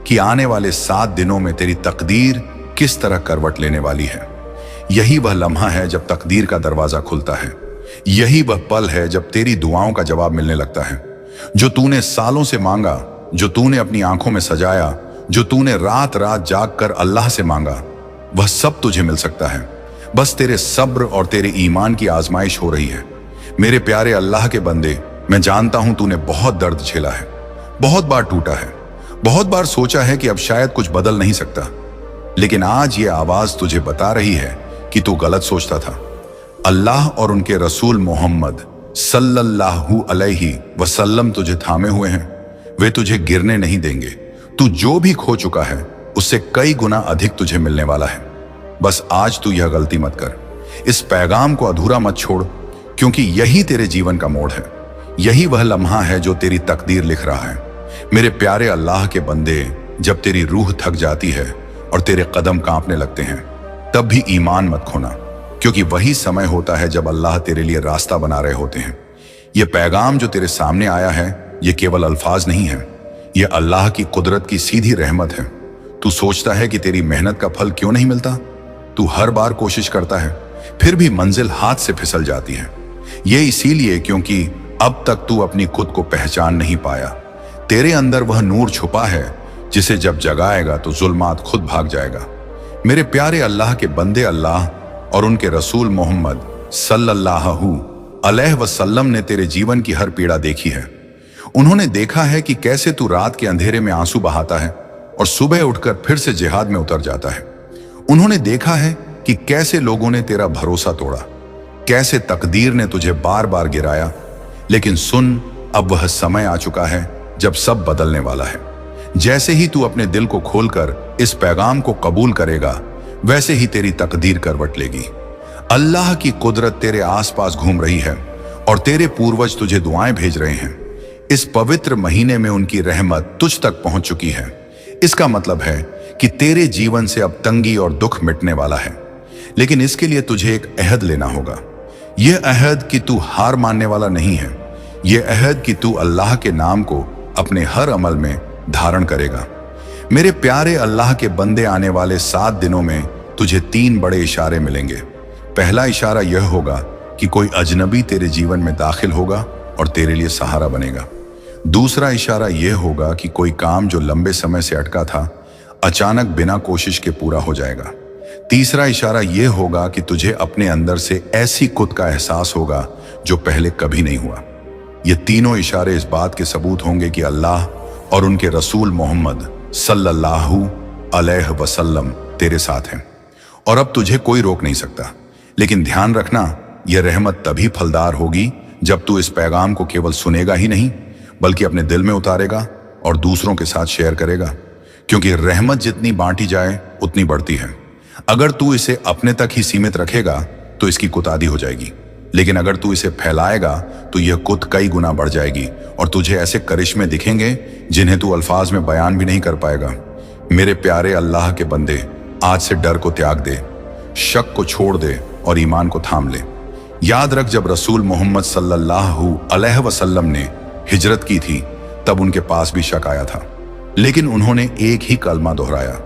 कि आने वाले 7 दिनों में तेरी तकदीर किस तरह करवट लेने वाली है। यही वह लम्हा है जब तकदीर का दरवाजा खुलता है। यही वह पल है जब तेरी दुआओं का जवाब मिलने लगता है। जो तूने सालों से मांगा, जो तूने अपनी आंखों में सजाया, जो तूने रात रात जाग कर अल्लाह से मांगा, वह सब तुझे मिल सकता है। बस तेरे सब्र और तेरे ईमान की आजमाइश हो रही है। मेरे प्यारे अल्लाह के बंदे, मैं जानता हूं तूने बहुत दर्द झेला है, बहुत बार टूटा है, बहुत बार सोचा है कि अब शायद कुछ बदल नहीं सकता। लेकिन आज ये आवाज तुझे बता रही है कि तू गलत सोचता था। अल्लाह और उनके रसूल मोहम्मद सल्लल्लाहु अलैहि वसल्लम तुझे थामे हुए हैं। वे तुझे गिरने नहीं देंगे। तू जो भी खो चुका है उससे कई गुना अधिक तुझे मिलने वाला है। बस आज तू यह गलती मत कर। इस पैगाम को अधूरा मत छोड़, क्योंकि यही तेरे जीवन का मोड़ है। यही वह लम्हा है जो तेरी तकदीर लिख रहा है। मेरे प्यारे अल्लाह के बंदे, जब तेरी रूह थक जाती है और तेरे कदम कांपने लगते हैं, तब भी ईमान मत खोना, क्योंकि वही समय होता है जब अल्लाह तेरे लिए रास्ता बना रहे होते हैं। यह पैगाम जो तेरे सामने आया है, यह केवल अल्फाज नहीं है, यह अल्लाह की कुदरत की सीधी रहमत है। तू सोचता है कि तेरी मेहनत का फल क्यों नहीं मिलता? तू हर बार कोशिश करता है, फिर भी मंजिल हाथ से फिसल जाती है। यह इसीलिए क्योंकि अब तक तू अपनी खुद को पहचान नहीं पाया। तेरे अंदर वह नूर छुपा है जिसे जब जगाएगा तो जुल्मात खुद भाग जाएगा। मेरे प्यारे अल्लाह के बंदे, अल्लाह और उनके रसूल मोहम्मद सल्लल्लाहु अलैहि वसल्लम ने तेरे जीवन की हर पीड़ा देखी है। उन्होंने देखा है कि कैसे तू रात के अंधेरे में आंसू बहाता है और सुबह उठकर फिर से जिहाद में उतर जाता है। उन्होंने देखा है कि कैसे लोगों ने तेरा भरोसा तोड़ा, कैसे तकदीर ने तुझे बार बार गिराया। लेकिन सुन, अब वह समय आ चुका है जब सब बदलने वाला है। जैसे ही तू अपने दिल को खोलकर इस पैगाम को कबूल करेगा, वैसे ही तेरी तकदीर करवट लेगी। अल्लाह की कुदरत तेरे आसपास घूम रही है और तेरे पूर्वज तुझे दुआएं भेज रहे हैं। इस पवित्र महीने में उनकी रहमत तुझ तक पहुंच चुकी है। इसका मतलब है कि तेरे जीवन से अब तंगी और दुख मिटने वाला है। लेकिन इसके लिए तुझे एक अहद लेना होगा। यह अहद कि तू हार मानने वाला नहीं है। यह अहद कि तू अल्लाह के नाम को अपने हर अमल में धारण करेगा। मेरे प्यारे अल्लाह के बंदे, आने वाले 7 दिनों में तुझे 3 बड़े इशारे मिलेंगे। पहला इशारा यह होगा कि कोई अजनबी तेरे जीवन में दाखिल होगा और तेरे लिए सहारा बनेगा। दूसरा इशारा यह होगा कि कोई काम जो लंबे समय से अटका था, अचानक बिना कोशिश के पूरा हो जाएगा। तीसरा इशारा यह होगा कि तुझे अपने अंदर से ऐसी खुद का एहसास होगा जो पहले कभी नहीं हुआ। ये तीनों इशारे इस बात के सबूत होंगे कि अल्लाह और उनके रसूल मोहम्मद सल्लल्लाहु अलैहि वसल्लम तेरे साथ हैं और अब तुझे कोई रोक नहीं सकता। लेकिन ध्यान रखना, यह रहमत तभी फलदार होगी जब तू इस पैगाम को केवल सुनेगा ही नहीं, बल्कि अपने दिल में उतारेगा और दूसरों के साथ शेयर करेगा। क्योंकि रहमत जितनी बांटी जाए उतनी बढ़ती है। अगर तू इसे अपने तक ही सीमित रखेगा तो इसकी कुतादी हो जाएगी, लेकिन अगर तू इसे फैलाएगा तो यह कुत कई गुना बढ़ जाएगी और तुझे ऐसे करिश्मे दिखेंगे जिन्हें तू अल्फाज में बयान भी नहीं कर पाएगा। मेरे प्यारे अल्लाह के बंदे, आज से डर को त्याग दे, शक को छोड़ दे और ईमान को थाम ले। याद रख, जब रसूल मोहम्मद सल्लल्लाहु अलैहि वसल्लम ने हिजरत की थी तब उनके पास भी शक आया था, लेकिन उन्होंने एक ही कलमा दोहराया,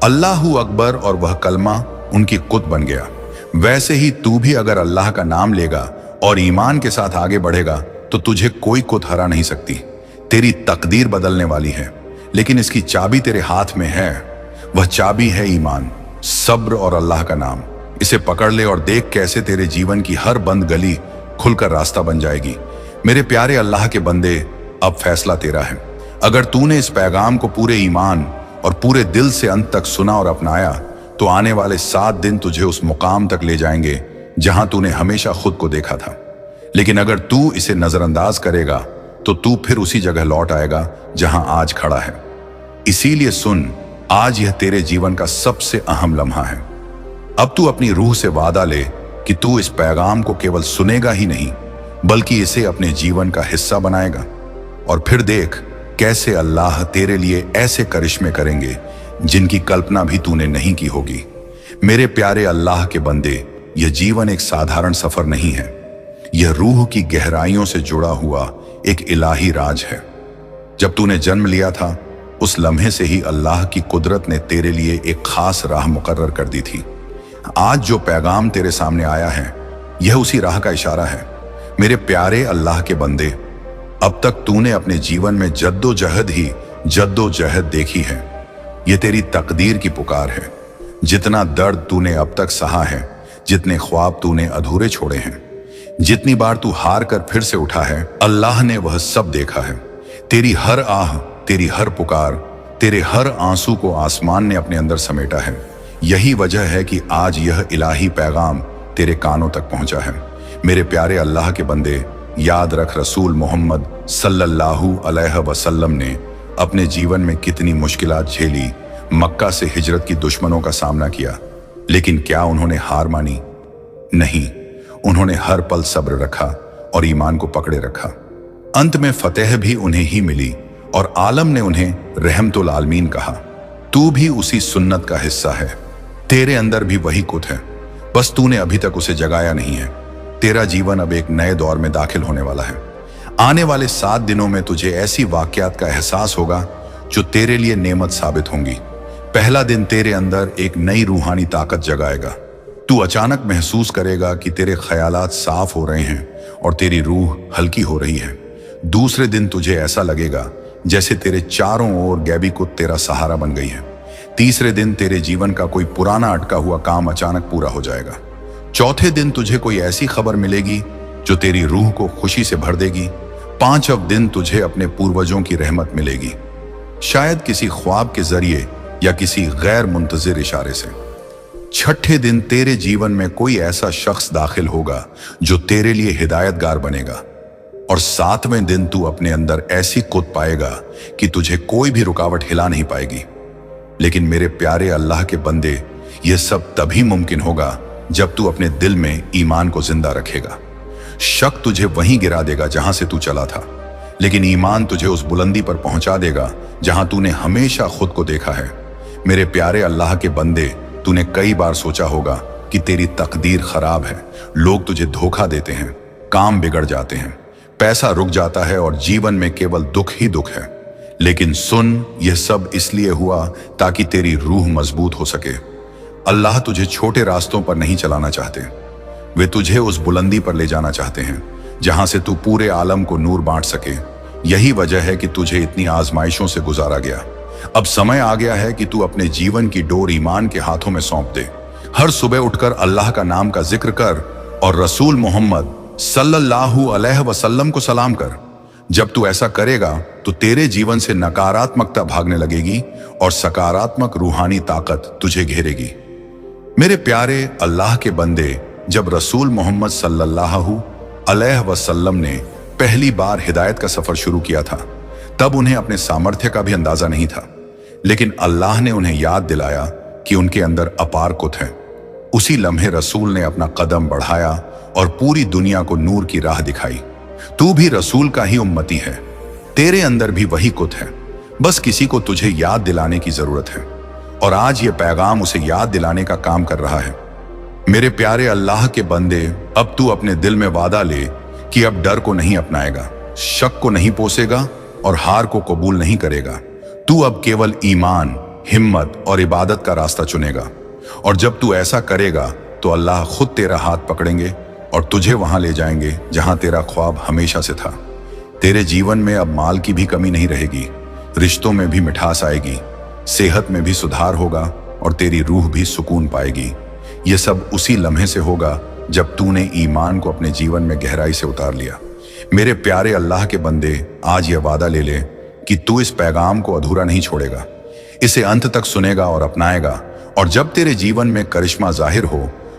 अल्लाहु अकबर, और वह कलमा उनकी कुत बन गया। वैसे ही तू भी अगर अल्लाह का नाम लेगा और ईमान के साथ आगे बढ़ेगा तो तुझे कोई कुत हरा नहीं सकती। तेरी तकदीर बदलने वाली है, लेकिन इसकी चाबी तेरे हाथ में है। वह चाबी है ईमान, सब्र और अल्लाह का नाम। इसे पकड़ ले और देख कैसे तेरे जीवन की हर बंद गली खुलकर रास्ता बन जाएगी। मेरे प्यारे अल्लाह के बंदे, अब फैसला तेरा है। अगर तूने इस पैगाम को पूरे ईमान और पूरे दिल से अंत तक सुना और अपनाया तो आने वाले 7 दिन तुझे उस मुकाम तक ले जाएंगे जहां तूने हमेशा खुद को देखा था। लेकिन अगर तू इसे नजरअंदाज करेगा तो तू फिर उसी जगह लौट आएगा जहां आज खड़ा है। इसीलिए सुन, आज यह तेरे जीवन का सबसे अहम लम्हा है। अब तू अपनी रूह से वादा ले कि तू इस पैगाम को केवल सुनेगा ही नहीं, बल्कि इसे अपने जीवन का हिस्सा बनाएगा। और फिर देख कैसे अल्लाह तेरे लिए ऐसे करिश्मे करेंगे जिनकी कल्पना भी तूने नहीं की होगी। मेरे प्यारे अल्लाह के बंदे, यह जीवन एक साधारण सफर नहीं है, यह रूह की गहराइयों से जुड़ा हुआ एक इलाही राज है। जब तूने जन्म लिया था, उस लम्हे से ही अल्लाह की कुदरत ने तेरे लिए एक खास राह मुकर्रर कर दी थी। आज जो पैगाम तेरे सामने आया है, यह उसी राह का इशारा है। मेरे प्यारे अल्लाह के बंदे, अब तक तूने अपने जीवन में जद्दोजहद ही जद्दोजहद देखी है। यह तेरी तकदीर की पुकार है। जितना दर्द तूने अब तक सहा है, जितने ख्वाब तूने अधूरे छोड़े हैं, जितनी बार तू हार कर फिर से उठा है, अल्लाह ने वह सब देखा है। तेरी हर आह, तेरी हर पुकार, तेरे हर आंसू को आसमान ने अपने अंदर समेटा है। यही वजह है कि आज यह इलाही पैगाम तेरे कानों तक पहुंचा है। मेरे प्यारे अल्लाह के बंदे, याद रख रसूल मोहम्मद सल्लल्लाहु अलैहि वसल्लम ने अपने जीवन में कितनी मुश्किलात झेली, मक्का से हिजरत की दुश्मनों का सामना किया, लेकिन क्या उन्होंने हार मानी? नहीं, उन्होंने हर पल सब्र रखा और ईमान को पकड़े रखा। अंत में फतेह भी उन्हें ही मिली और आलम ने उन्हें रहमतुल आलमीन कहा। तू भी उसी सुन्नत का हिस्सा है। तेरे अंदर भी वही कुत है, बस तूने अभी तक उसे जगाया नहीं है। तेरा जीवन अब एक नए दौर में दाखिल होने वाला है। आने वाले 7 दिनों में तुझे ऐसी वाकयात का एहसास होगा जो तेरे लिए नेमत साबित होंगी। पहला दिन तेरे अंदर एक नई रूहानी ताकत जगाएगा। तू अचानक महसूस करेगा कि तेरे ख्यालात साफ हो रहे हैं और तेरी रूह हल्की हो रही है। दूसरे दिन तुझे ऐसा लगेगा जैसे तेरे चारों ओर गैबी कुत तेरा सहारा बन गई है। तीसरे दिन तेरे जीवन का कोई पुराना अटका हुआ काम अचानक पूरा हो जाएगा। चौथे दिन तुझे कोई ऐसी खबर मिलेगी जो तेरी रूह को खुशी से भर देगी। पांचवें दिन तुझे अपने पूर्वजों की रहमत मिलेगी, शायद किसी ख्वाब के जरिए या किसी गैर मुंतजिर इशारे से। छठे दिन तेरे जीवन में कोई ऐसा शख्स दाखिल होगा जो तेरे लिए हिदायतगार बनेगा। और 7वें दिन तू अपने अंदर ऐसी कुत पाएगा कि तुझे कोई भी रुकावट हिला नहीं पाएगी। लेकिन मेरे प्यारे अल्लाह के बंदे, यह सब तभी मुमकिन होगा जब तू अपने दिल में ईमान को जिंदा रखेगा। शक तुझे वहीं गिरा देगा जहां से तू चला था, लेकिन ईमान तुझे उस बुलंदी पर पहुंचा देगा जहां तूने हमेशा खुद को देखा है। मेरे प्यारे अल्लाह के बंदे, तूने कई बार सोचा होगा कि तेरी तकदीर खराब है, लोग तुझे धोखा देते हैं, काम बिगड़ जाते हैं, पैसा रुक जाता है और जीवन में केवल दुख ही दुख है। लेकिन सुन, यह सब इसलिए हुआ ताकि तेरी रूह मजबूत हो सके। अल्लाह तुझे छोटे रास्तों पर नहीं चलाना चाहते, वे तुझे उस बुलंदी पर ले जाना चाहते हैं जहां से तू पूरे आलम को नूर बांट सके। यही वजह है कि तुझे इतनी आजमाइशों से गुजारा गया। अब समय आ गया है कि तू अपने जीवन की डोर ईमान के हाथों में सौंप दे। हर सुबह उठकर अल्लाह का नाम का जिक्र कर और रसूल मोहम्मद सल्लल्लाहु अलैहि वसल्लम को सलाम कर। जब तू ऐसा करेगा तो तेरे जीवन से नकारात्मकता भागने लगेगी और सकारात्मक रूहानी ताकत तुझे घेरेगी। मेरे प्यारे अल्लाह के बंदे, जब रसूल मोहम्मद सल्लल्लाहु अलैहि वसल्लम ने पहली बार हिदायत का सफर शुरू किया था, तब उन्हें अपने सामर्थ्य का भी अंदाजा नहीं था। लेकिन अल्लाह ने उन्हें याद दिलाया कि उनके अंदर अपार कुत है। उसी लम्हे रसूल ने अपना कदम बढ़ाया और पूरी दुनिया को नूर की राह दिखाई। तू भी रसूल का ही उम्मती है, तेरे अंदर भी वही कुत है, बस किसी को तुझे याद दिलाने की जरूरत है। और आज ये पैगाम उसे याद दिलाने का काम कर रहा है। मेरे प्यारे अल्लाह के बंदे, अब तू अपने दिल में वादा ले कि अब डर को नहीं अपनाएगा, शक को नहीं पोसेगा और हार को कबूल नहीं करेगा। तू अब केवल ईमान, हिम्मत और इबादत का रास्ता चुनेगा। और जब तू ऐसा करेगा तो अल्लाह खुद तेरा हाथ पकड़ेंगे और तुझे वहां ले जाएंगे जहां तेरा ख्वाब हमेशा से था। तेरे जीवन में अब माल की भी कमी नहीं रहेगी, रिश्तों में भी मिठास आएगी, सेहत में भी सुधार होगा और तेरी रूह भी सुकून पाएगी। यह सब उसी लम्हे से होगा जब तूने ईमान को अपने जीवन में गहराई से उतार लिया। मेरे प्यारे अल्लाह के बंदे, आज यह वादा ले ले कि तू इस पैगाम को अधूरा नहीं छोड़ेगा, इसे अंत तक सुनेगा और अपनाएगा। और जब तेरे जीवन में करिश्मा जाहिर हो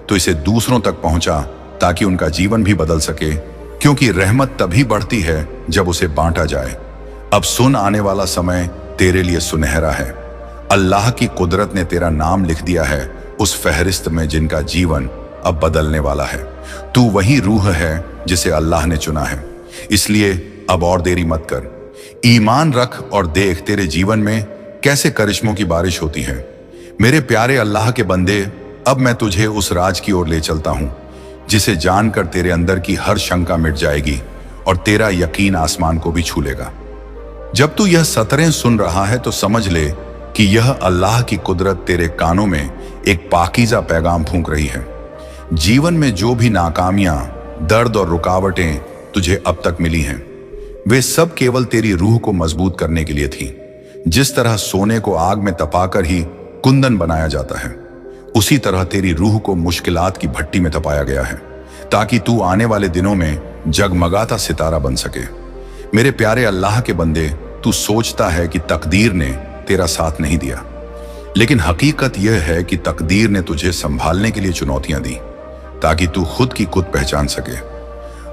तो इसे दूसरों तक पहुंचा ताकि उनका जीवन भी बदल सके, क्योंकि रहमत तभी बढ़ती है जब उसे बांटा जाए। अब सुन, आने वाला समय तेरे लिए सुनहरा है। अल्लाह की कुदरत ने तेरा नाम लिख दिया है उस फहरिस्त में जिनका जीवन अब बदलने वाला है। तू वही रूह है जिसे अल्लाह ने चुना है, इसलिए अब और देरी मत कर। ईमान रख और देख तेरे जीवन में कैसे करिश्मों की बारिश होती है। मेरे प्यारे अल्लाह के बंदे, अब मैं तुझे उस राज की ओर ले चलता हूं जिसे जानकर तेरे अंदर की हर शंका मिट जाएगी और तेरा यकीन आसमान को भी छू लेगा। जब तू यह सतरें सुन रहा है तो समझ ले कि यह अल्लाह की कुदरत तेरे कानों में एक पाकीज़ा पैगाम फूंक रही है। जीवन में जो भी नाकामियां, दर्द और रुकावटें तुझे अब तक मिली हैं, वे सब केवल तेरी रूह को मजबूत करने के लिए थी। जिस तरह सोने को आग में तपाकर ही कुंदन बनाया जाता है, उसी तरह तेरी रूह को मुश्किलात की भट्टी में तपाया गया है ताकि तू आने वाले दिनों में जगमगाता सितारा बन सके। मेरे प्यारे अल्लाह के बंदे, तू सोचता है कि तकदीर ने तेरा साथ नहीं दिया, लेकिन हकीकत यह है कि तकदीर ने तुझे संभालने के लिए चुनौतियां दी ताकि तू खुद की खुद पहचान सके।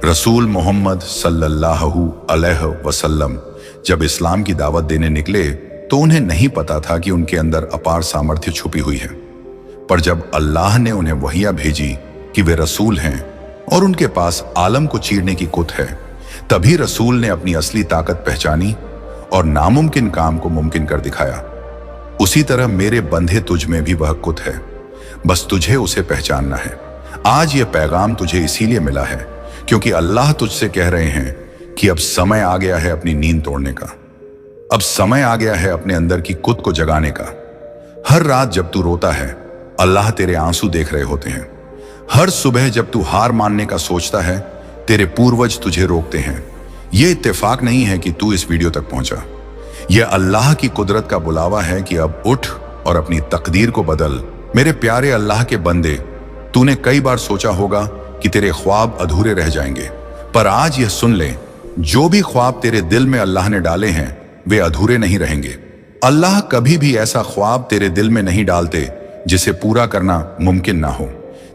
रसूल मोहम्मद सल्लल्लाहु अलैहि वसल्लम जब इस्लाम की दावत देने निकले तो उन्हें नहीं पता था कि उनके अंदर अपार सामर्थ्य छुपी हुई है, पर जब अल्लाह ने उन्हें वहिया भेजी कि वे रसूल हैं और उनके पास आलम को चीरने की कुत है, तभी रसूल ने अपनी असली ताकत पहचानी और नामुमकिन काम को मुमकिन कर दिखाया। उसी तरह मेरे बंधे तुझ में भी वह कुत है, बस तुझे उसे पहचानना है। आज यह पैगाम तुझे इसीलिए मिला है क्योंकि अल्लाह तुझसे कह रहे हैं कि अब समय आ गया है अपनी नींद तोड़ने का। अब समय आ गया है अपने अंदर की कुत को जगाने का। हर रात जब तू रोता है, अल्लाह तेरे आंसू देख रहे होते हैं। हर सुबह जब तू हार मानने का सोचता है, तेरे पूर्वज तुझे रोकते हैं। यह इत्तेफाक नहीं है कि तू इस वीडियो तक पहुंचा। यह अल्लाह की कुदरत का बुलावा है कि अब उठ और अपनी तकदीर को बदल। मेरे प्यारे अल्लाह के बंदे, तूने कई बार सोचा होगा कि तेरे ख्वाब अधूरे रह जाएंगे, पर आज यह सुन ले, जो भी ख्वाब तेरे दिल में अल्लाह ने डाले हैं वे अधूरे नहीं रहेंगे। अल्लाह कभी भी ऐसा ख्वाब तेरे दिल में नहीं डालते जिसे पूरा करना मुमकिन ना हो।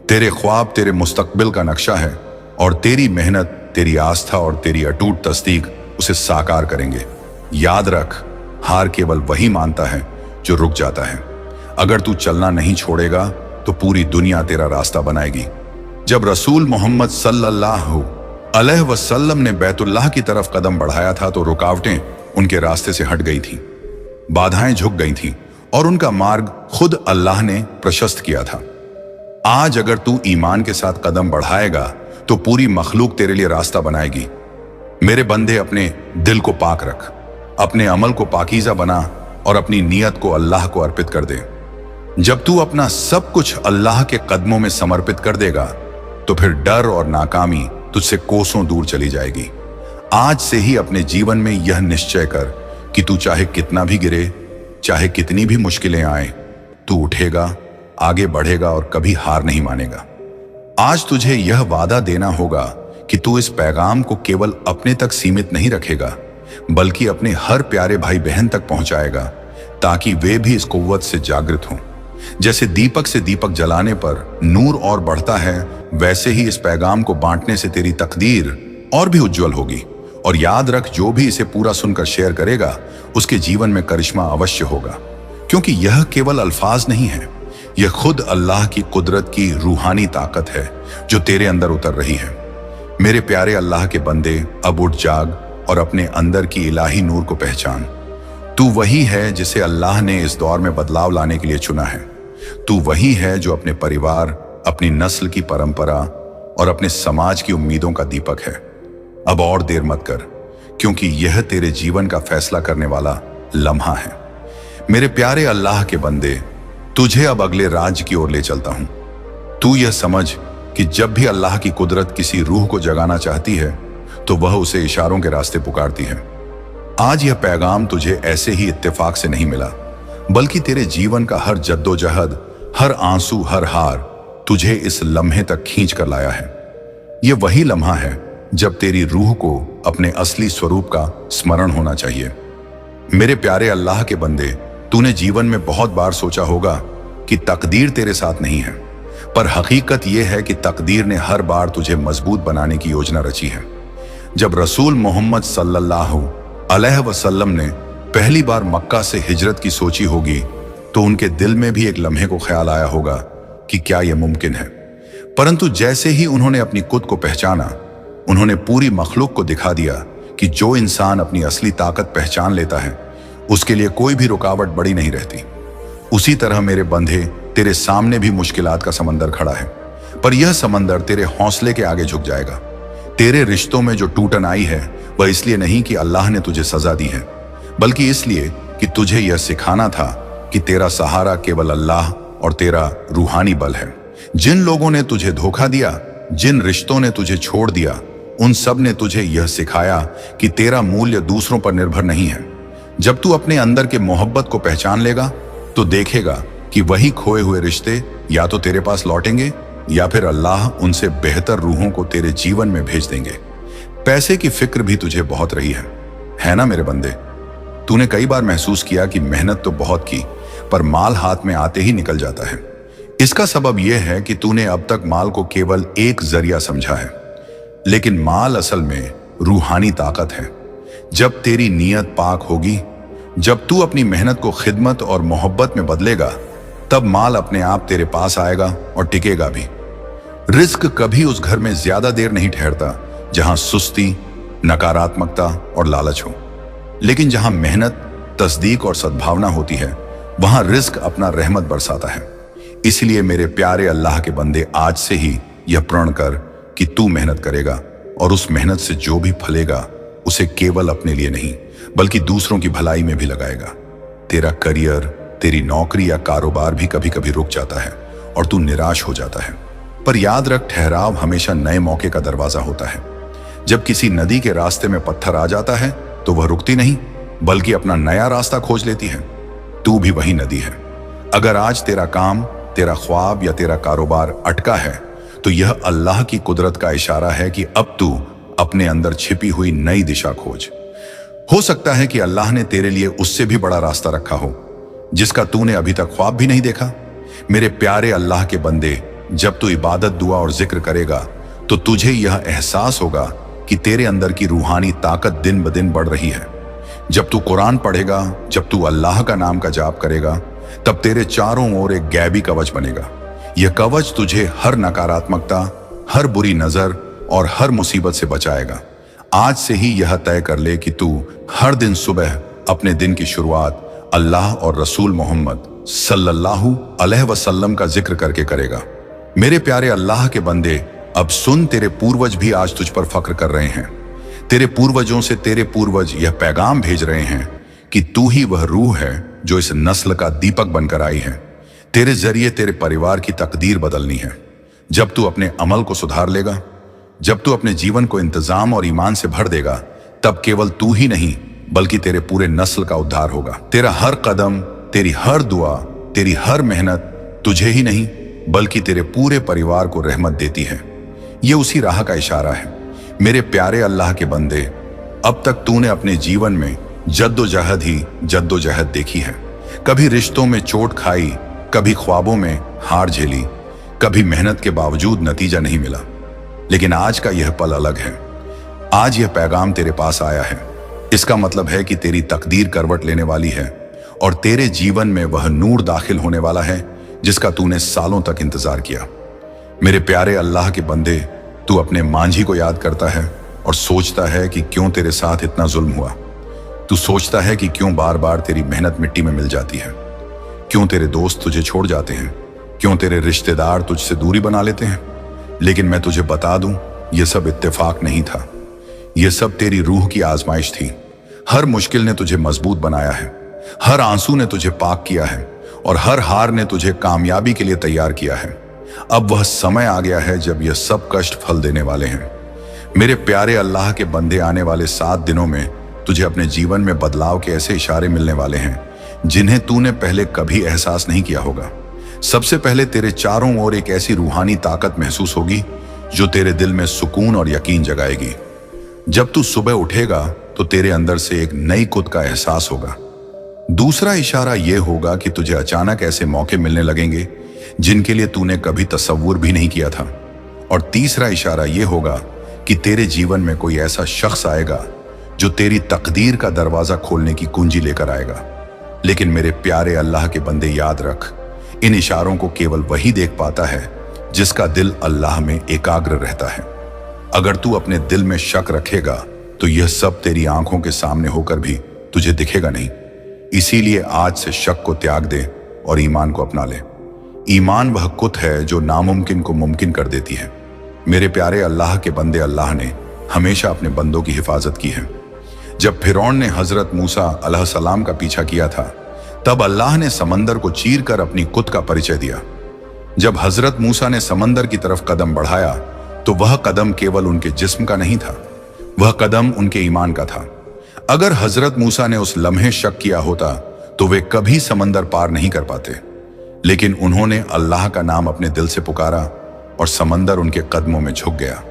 तेरे ख्वाब तेरे मुस्तकबिल का नक्शा है और तेरी मेहनत, तेरी आस्था और तेरी अटूट तस्दीक उसे साकार करेंगे। याद रख, हार केवल वही मानता है जो रुक जाता है। अगर तू चलना नहीं छोड़ेगा तो पूरी दुनिया तेरा रास्ता बनाएगी। जब रसूल मोहम्मद सल्लल्लाहु अलैहि वसल्लम ने बैतुल्लाह की तरफ कदम बढ़ाया था तो रुकावटें उनके रास्ते से हट गई थीं, बाधाएं झुक गई थीं और उनका मार्ग खुद अल्लाह ने प्रशस्त किया था। आज अगर तू ईमान के साथ कदम बढ़ाएगा तो पूरी मखलूक तेरे लिए रास्ता बनाएगी। मेरे बंदे, अपने दिल को पाक रख, अपने अमल को पाकीज़ा बना और अपनी नीयत को अल्लाह को अर्पित कर दे। जब तू अपना सब कुछ अल्लाह के कदमों में समर्पित कर देगा तो फिर डर और नाकामी तुझसे कोसों दूर चली जाएगी। आज से ही अपने जीवन में यह निश्चय कर कि तू चाहे कितना भी गिरे, चाहे कितनी भी मुश्किलें आए, तू उठेगा, आगे बढ़ेगा और कभी हार नहीं मानेगा। आज तुझे यह वादा देना होगा कि तू इस पैगाम को केवल अपने तक सीमित नहीं रखेगा, बल्कि अपने हर प्यारे भाई बहन तक पहुंचाएगा ताकि वे भी इस कुव्वत से जागृत हों। जैसे दीपक से दीपक जलाने पर नूर और बढ़ता है, वैसे ही इस पैगाम को बांटने से तेरी तकदीर और भी उज्जवल होगी। और याद रख, जो भी इसे पूरा सुनकर शेयर करेगा उसके जीवन में करिश्मा अवश्य होगा, क्योंकि यह केवल अल्फाज नहीं है, यह खुद अल्लाह की कुदरत की रूहानी ताकत है जो तेरे अंदर उतर रही है। मेरे प्यारे अल्लाह के बंदे, अब उठ जाग और अपने अंदर की इलाही नूर को पहचान। तू वही है जिसे अल्लाह ने इस दौर में बदलाव लाने के लिए चुना है। तू वही है जो अपने परिवार, अपनी नस्ल की परंपरा और अपने समाज की उम्मीदों का दीपक है। अब और देर मत कर, क्योंकि यह तेरे जीवन का फैसला करने वाला लम्हा है। मेरे प्यारे अल्लाह के बंदे, तुझे अब अगले राज की ओर ले चलता हूं। तू यह समझ कि जब भी अल्लाह की कुदरत किसी रूह को जगाना चाहती है तो वह उसे इशारों के रास्ते पुकारती है। आज यह पैगाम तुझे ऐसे ही इत्तेफाक से नहीं मिला, बल्कि तेरे जीवन का हर जद्दोजहद, हर आंसू, हर हार तुझे इस लम्हे तक खींच कर लाया है। यह वही लम्हा है जब तेरी रूह को अपने असली स्वरूप का स्मरण होना चाहिए। मेरे प्यारे अल्लाह के बंदे, तूने जीवन में बहुत बार सोचा होगा कि तकदीर तेरे साथ नहीं है, पर हकीकत यह है कि तकदीर ने हर बार तुझे मजबूत बनाने की योजना रची है। जब रसूल मोहम्मद सल्लल्लाहु अलैहि वसल्लम ने पहली बार मक्का से हिजरत की सोची होगी तो उनके दिल में भी एक लम्हे को ख्याल आया होगा कि क्या यह मुमकिन है। परंतु जैसे ही उन्होंने अपनी खुद को पहचाना, उन्होंने पूरी मखलूक को दिखा दिया कि जो इंसान अपनी असली ताकत पहचान लेता है, उसके लिए कोई भी रुकावट बड़ी नहीं रहती। उसी तरह मेरे बंधे, तेरे सामने भी मुश्किलात का समंदर खड़ा है, पर यह समंदर तेरे हौसले के आगे झुक जाएगा। तेरे रिश्तों में जो टूटन आई है, वह इसलिए नहीं कि अल्लाह ने तुझे सजा दी है, बल्कि इसलिए कि तुझे यह सिखाना था कि तेरा सहारा केवल अल्लाह और तेरा रूहानी बल है। जिन लोगों ने तुझे धोखा दिया, जिन रिश्तों ने तुझे छोड़ दिया, उन सब ने तुझे यह सिखाया कि तेरा मूल्य दूसरों पर निर्भर नहीं है। जब तू अपने अंदर के मोहब्बत को पहचान लेगा, तो देखेगा कि वही खोए हुए रिश्ते या तो तेरे पास लौटेंगे या फिर अल्लाह उनसे बेहतर रूहों को तेरे जीवन में भेज देंगे। पैसे की फिक्र भी तुझे बहुत रही है ना मेरे बंदे? तूने कई बार महसूस किया कि मेहनत तो बहुत की, पर माल हाथ में आते ही निकल जाता है। इसका सबब यह है कि तूने अब तक माल को केवल एक जरिया समझा है, लेकिन माल असल में रूहानी ताकत है। जब तेरी नीयत पाक होगी, जब तू अपनी मेहनत को खिदमत और मोहब्बत में बदलेगा, तब माल अपने आप तेरे पास आएगा और टिकेगा भी। रिस्क कभी उस घर में ज्यादा देर नहीं ठहरता जहां सुस्ती, नकारात्मकता और लालच हो, लेकिन जहां मेहनत, तस्दीक और सद्भावना होती है, वहां रिस्क अपना रहमत बरसाता है। इसलिए मेरे प्यारे अल्लाह के बंदे, आज से ही यह प्रण कर कि तू मेहनत करेगा, और उस मेहनत से जो भी फलेगा उसे केवल अपने लिए नहीं बल्कि दूसरों की भलाई में भी लगाएगा। तेरा करियर, तेरी नौकरी या कारोबार भी कभी कभी रुक जाता है और तू निराश हो जाता है, पर याद रख, ठहराव हमेशा नए मौके का दरवाजा होता है। जब किसी नदी के रास्ते में पत्थर आ जाता है तो वह रुकती नहीं बल्कि अपना नया रास्ता खोज लेती है। तू भी वही नदी है। अगर आज तेरा काम, तेरा ख्वाब या तेरा कारोबार अटका है, तो यह अल्लाह की कुदरत का इशारा है कि अब तू अपने अंदर छिपी हुई नई दिशा खोज। हो सकता है कि अल्लाह ने तेरे लिए उससे भी बड़ा रास्ता रखा हो जिसका तूने अभी तक ख्वाब भी नहीं देखा। मेरे प्यारे अल्लाह के बंदे, जब तू इबादत, दुआ और जिक्र करेगा, तो तुझे यह एहसास होगा कि तेरे अंदर की रूहानी ताकत दिन ब दिन बढ़ रही है। जब तू कुरान पढ़ेगा, जब तू अल्लाह का नाम का जाप करेगा, तब तेरे चारों ओर एक गैबी कवच बनेगा। यह कवच तुझे हर नकारात्मकता, हर बुरी नजर और हर मुसीबत से बचाएगा। आज से ही यह तय कर ले कि तू हर दिन सुबह अपने दिन की शुरुआत अल्लाह और रसूल मोहम्मद सल्लल्लाहु अलैहि वसल्लम का जिक्र करके करेगा। मेरे प्यारे अल्लाह के बंदे, अब सुन, तेरे पूर्वज भी आज तुझ पर फख्र कर रहे हैं। तेरे पूर्वजों से तेरे पूर्वज यह पैगाम भेज रहे हैं कि तू ही वह रूह है जो इस नस्ल का दीपक बनकर आई है। तेरे जरिए तेरे परिवार की तकदीर बदलनी है। जब तू अपने अमल को सुधार लेगा, जब तू अपने जीवन को इंतजाम और ईमान से भर देगा, तब केवल तू ही नहीं बल्कि तेरे पूरे नस्ल का उद्धार होगा। तेरा हर कदम, तेरी हर दुआ, तेरी हर मेहनत तुझे ही नहीं बल्कि तेरे पूरे परिवार को रहमत देती है। यह उसी राह का इशारा है। मेरे प्यारे अल्लाह के बंदे, अब तक तूने अपने जीवन में जद्दोजहद ही जद्दोजहद देखी है। कभी रिश्तों में चोट खाई, कभी ख्वाबों में हार झेली, कभी मेहनत के बावजूद नतीजा नहीं मिला। लेकिन आज का यह पल अलग है। आज यह पैगाम तेरे पास आया है। इसका मतलब है कि तेरी तकदीर करवट लेने वाली है और तेरे जीवन में वह नूर दाखिल होने वाला है जिसका तूने सालों तक इंतजार किया। मेरे प्यारे अल्लाह के बंदे, तू अपने मांझी को याद करता है और सोचता है कि क्यों तेरे साथ इतना जुल्म हुआ। तू सोचता है कि क्यों बार बार तेरी मेहनत मिट्टी में मिल जाती है, क्यों तेरे दोस्त तुझे छोड़ जाते हैं, क्यों तेरे रिश्तेदार तुझसे दूरी बना लेते हैं। लेकिन मैं तुझे बता दूं, यह सब इत्तेफाक नहीं था। यह सब तेरी रूह की आजमाइश थी। हर मुश्किल ने तुझे मजबूत बनाया है, हर आंसू ने तुझे पाक किया है और हर हार ने तुझे कामयाबी के लिए तैयार किया है। अब वह समय आ गया है जब यह सब कष्ट फल देने वाले हैं। मेरे प्यारे अल्लाह के बंदे, आने वाले 7 दिनों में तुझे अपने जीवन में बदलाव के ऐसे इशारे मिलने वाले हैं जिन्हें तूने पहले कभी एहसास नहीं किया होगा। सबसे पहले तेरे चारों ओर एक ऐसी रूहानी ताकत महसूस होगी जो तेरे दिल में सुकून और यकीन जगाएगी। जब तू सुबह उठेगा तो तेरे अंदर से एक नई खुद का एहसास होगा। दूसरा इशारा यह होगा कि तुझे अचानक ऐसे मौके मिलने लगेंगे जिनके लिए तूने कभी तसव्वुर भी नहीं किया था। और तीसरा इशारा यह होगा कि तेरे जीवन में कोई ऐसा शख्स आएगा जो तेरी तकदीर का दरवाजा खोलने की कुंजी लेकर आएगा। लेकिन मेरे प्यारे अल्लाह के बंदे याद रख, इन इशारों को केवल वही देख पाता है जिसका दिल अल्लाह में एकाग्र रहता है। अगर तू अपने दिल में शक रखेगा तो यह सब तेरी आंखों के सामने होकर भी तुझे दिखेगा नहीं। इसीलिए आज से शक को त्याग दे और ईमान को अपना ले। ईमान वह कुत है जो नामुमकिन को मुमकिन कर देती है। मेरे प्यारे अल्लाह के बंदे, अल्लाह ने हमेशा अपने बंदों की हिफाजत की है। जब फिरौन ने हजरत मूसा अलैहिस्सलाम का पीछा किया था, तब अल्लाह ने समंदर को चीर कर अपनी कुत का परिचय दिया। जब हजरत मूसा ने समंदर की तरफ कदम बढ़ाया तो वह कदम केवल उनके जिस्म का नहीं था, वह कदम उनके ईमान का था। अगर हजरत मूसा ने उस लम्हे शक किया होता तो वे कभी समंदर पार नहीं कर पाते, लेकिन उन्होंने अल्लाह का नाम अपने दिल से पुकारा और समंदर उनके कदमों में झुक गया।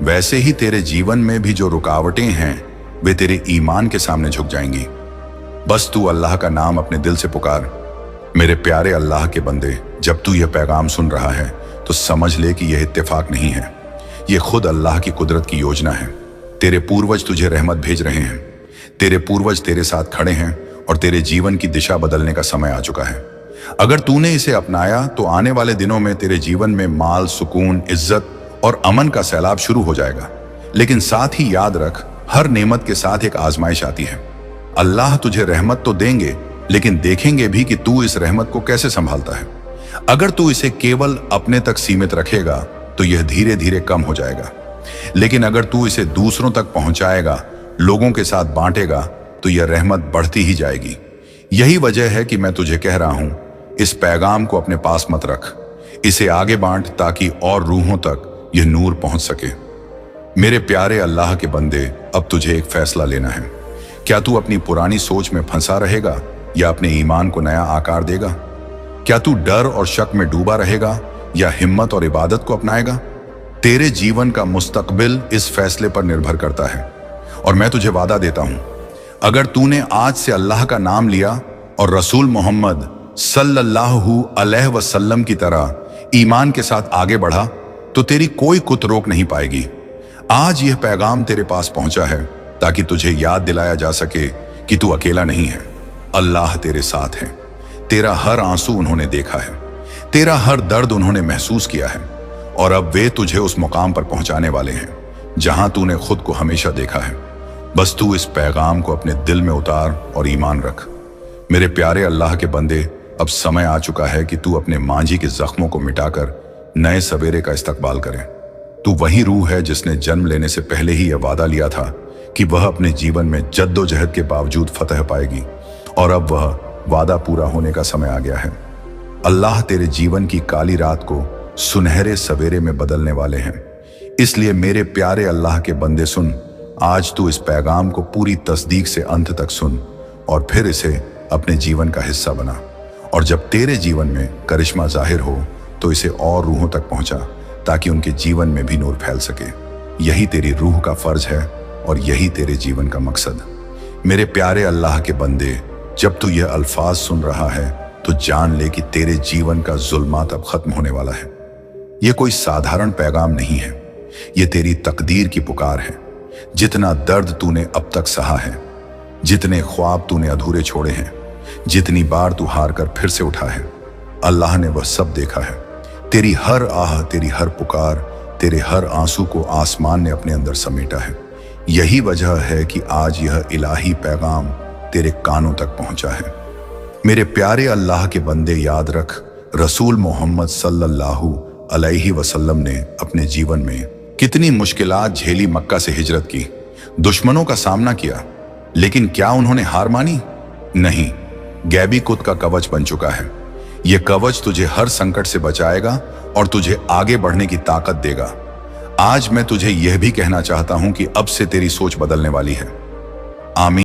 वैसे ही तेरे जीवन में भी जो रुकावटें हैं वे तेरे ईमान के सामने झुक जाएंगी। बस तू अल्लाह का नाम अपने दिल से पुकार। मेरे प्यारे अल्लाह के बंदे, जब तू यह पैगाम सुन रहा है तो समझ ले कि यह इत्तेफाक नहीं है, यह खुद अल्लाह की कुदरत की योजना है। तेरे पूर्वज तुझे रहमत भेज रहे हैं, तेरे पूर्वज तेरे साथ खड़े हैं और तेरे जीवन की दिशा बदलने का समय आ चुका है। अगर तूने इसे अपनाया तो आने वाले दिनों में तेरे जीवन में माल, सुकून, इज्जत और अमन का सैलाब शुरू हो जाएगा। लेकिन साथ ही याद रख, हर नेमत के साथ एक आजमाइश आती है। अल्लाह तुझे रहमत तो देंगे, लेकिन देखेंगे भी कि तू इस रहमत को कैसे संभालता है। अगर तू इसे केवल अपने तक सीमित रखेगा तो यह धीरे धीरे कम हो जाएगा, लेकिन अगर तू इसे दूसरों तक पहुंचाएगा, लोगों के साथ बांटेगा, तो यह रहमत बढ़ती ही जाएगी। यही वजह है कि मैं तुझे कह रहा हूं, इस पैगाम को अपने पास मत रख, इसे आगे बांट ताकि और रूहों तक यह नूर पहुंच सके। मेरे प्यारे अल्लाह के बंदे, अब तुझे एक फैसला लेना है। क्या तू अपनी पुरानी सोच में फंसा रहेगा या अपने ईमान को नया आकार देगा? क्या तू डर और शक में डूबा रहेगा या हिम्मत और इबादत को अपनाएगा? तेरे जीवन का मुस्तकबिल इस फैसले पर निर्भर करता है। और मैं तुझे वादा देता हूं, अगर तूने आज से अल्लाह का नाम लिया और रसूल मोहम्मद सल्लल्लाहु अलैहि वसल्लम की तरह ईमान के साथ आगे बढ़ा, तो तेरी कोई कुत रोक नहीं पाएगी। आज यह पैगाम तेरे पास पहुंचा है ताकि तुझे याद दिलाया जा सके कि तू अकेला नहीं है। अल्लाह तेरे साथ है। तेरा हर आंसू उन्होंने देखा है, तेरा हर दर्द उन्होंने महसूस किया है, और अब वे तुझे उस मुकाम पर पहुंचाने वाले हैं जहां तूने खुद को हमेशा देखा है। बस तू इस पैगाम को अपने दिल में उतार और ईमान रख। मेरे प्यारे अल्लाह के बंदे, अब समय आ चुका है कि तू अपने मांझी के जख्मों को मिटाकर नए सवेरे का इस्तकबाल करे। तू वही रूह है जिसने जन्म लेने से पहले ही यह वादा लिया था कि वह अपने जीवन में जद्दोजहद के बावजूद फतह पाएगी, और अब वह वादा पूरा होने का समय आ गया है। अल्लाह तेरे जीवन की काली रात को सुनहरे सवेरे में बदलने वाले हैं। इसलिए मेरे प्यारे अल्लाह के बंदे सुन, आज तू इस पैगाम को पूरी तस्दीक से अंत तक सुन और फिर इसे अपने जीवन का हिस्सा बना। और जब तेरे जीवन में करिश्मा जाहिर हो तो इसे और रूहों तक पहुंचा ताकि उनके जीवन में भी नूर फैल सके। यही तेरी रूह का फर्ज है और यही तेरे जीवन का मकसद। मेरे प्यारे अल्लाह के बंदे, जब तू यह अल्फाज सुन रहा है तो जान ले कि तेरे जीवन का जुल्मात अब खत्म होने वाला है। यह कोई साधारण पैगाम नहीं है, यह तेरी तकदीर की पुकार है। जितना दर्द तूने अब तक सहा है, जितने ख्वाब तूने अधूरे छोड़े हैं, जितनी बार तू हार कर फिर से उठा है, अल्लाह ने वह सब देखा है। तेरी हर आह, तेरी हर पुकार, तेरे हर आंसू को आसमान ने अपने अंदर समेटा है। यही वजह है कि आज यह इलाही पैगाम तेरे कानों तक पहुंचा है। मेरे प्यारे अल्लाह के बंदे, याद रख, रसूल मोहम्मद सल्लल्लाहु अलैहि वसल्लम ने अपने जीवन में कितनी मुश्किलात झेली, मक्का से हिजरत की, दुश्मनों का सामना किया, लेकिन क्या उन्होंने हार मानी? नहीं। गैबी कुत का कवच बन चुका है। यह कवच तुझे हर संकट से बचाएगा और तुझे आगे बढ़ने की ताकत देगा। आज मैं तुझे यह भी कहना चाहता हूं कि अब से तेरी सोच बदलने वाली है। आमीन।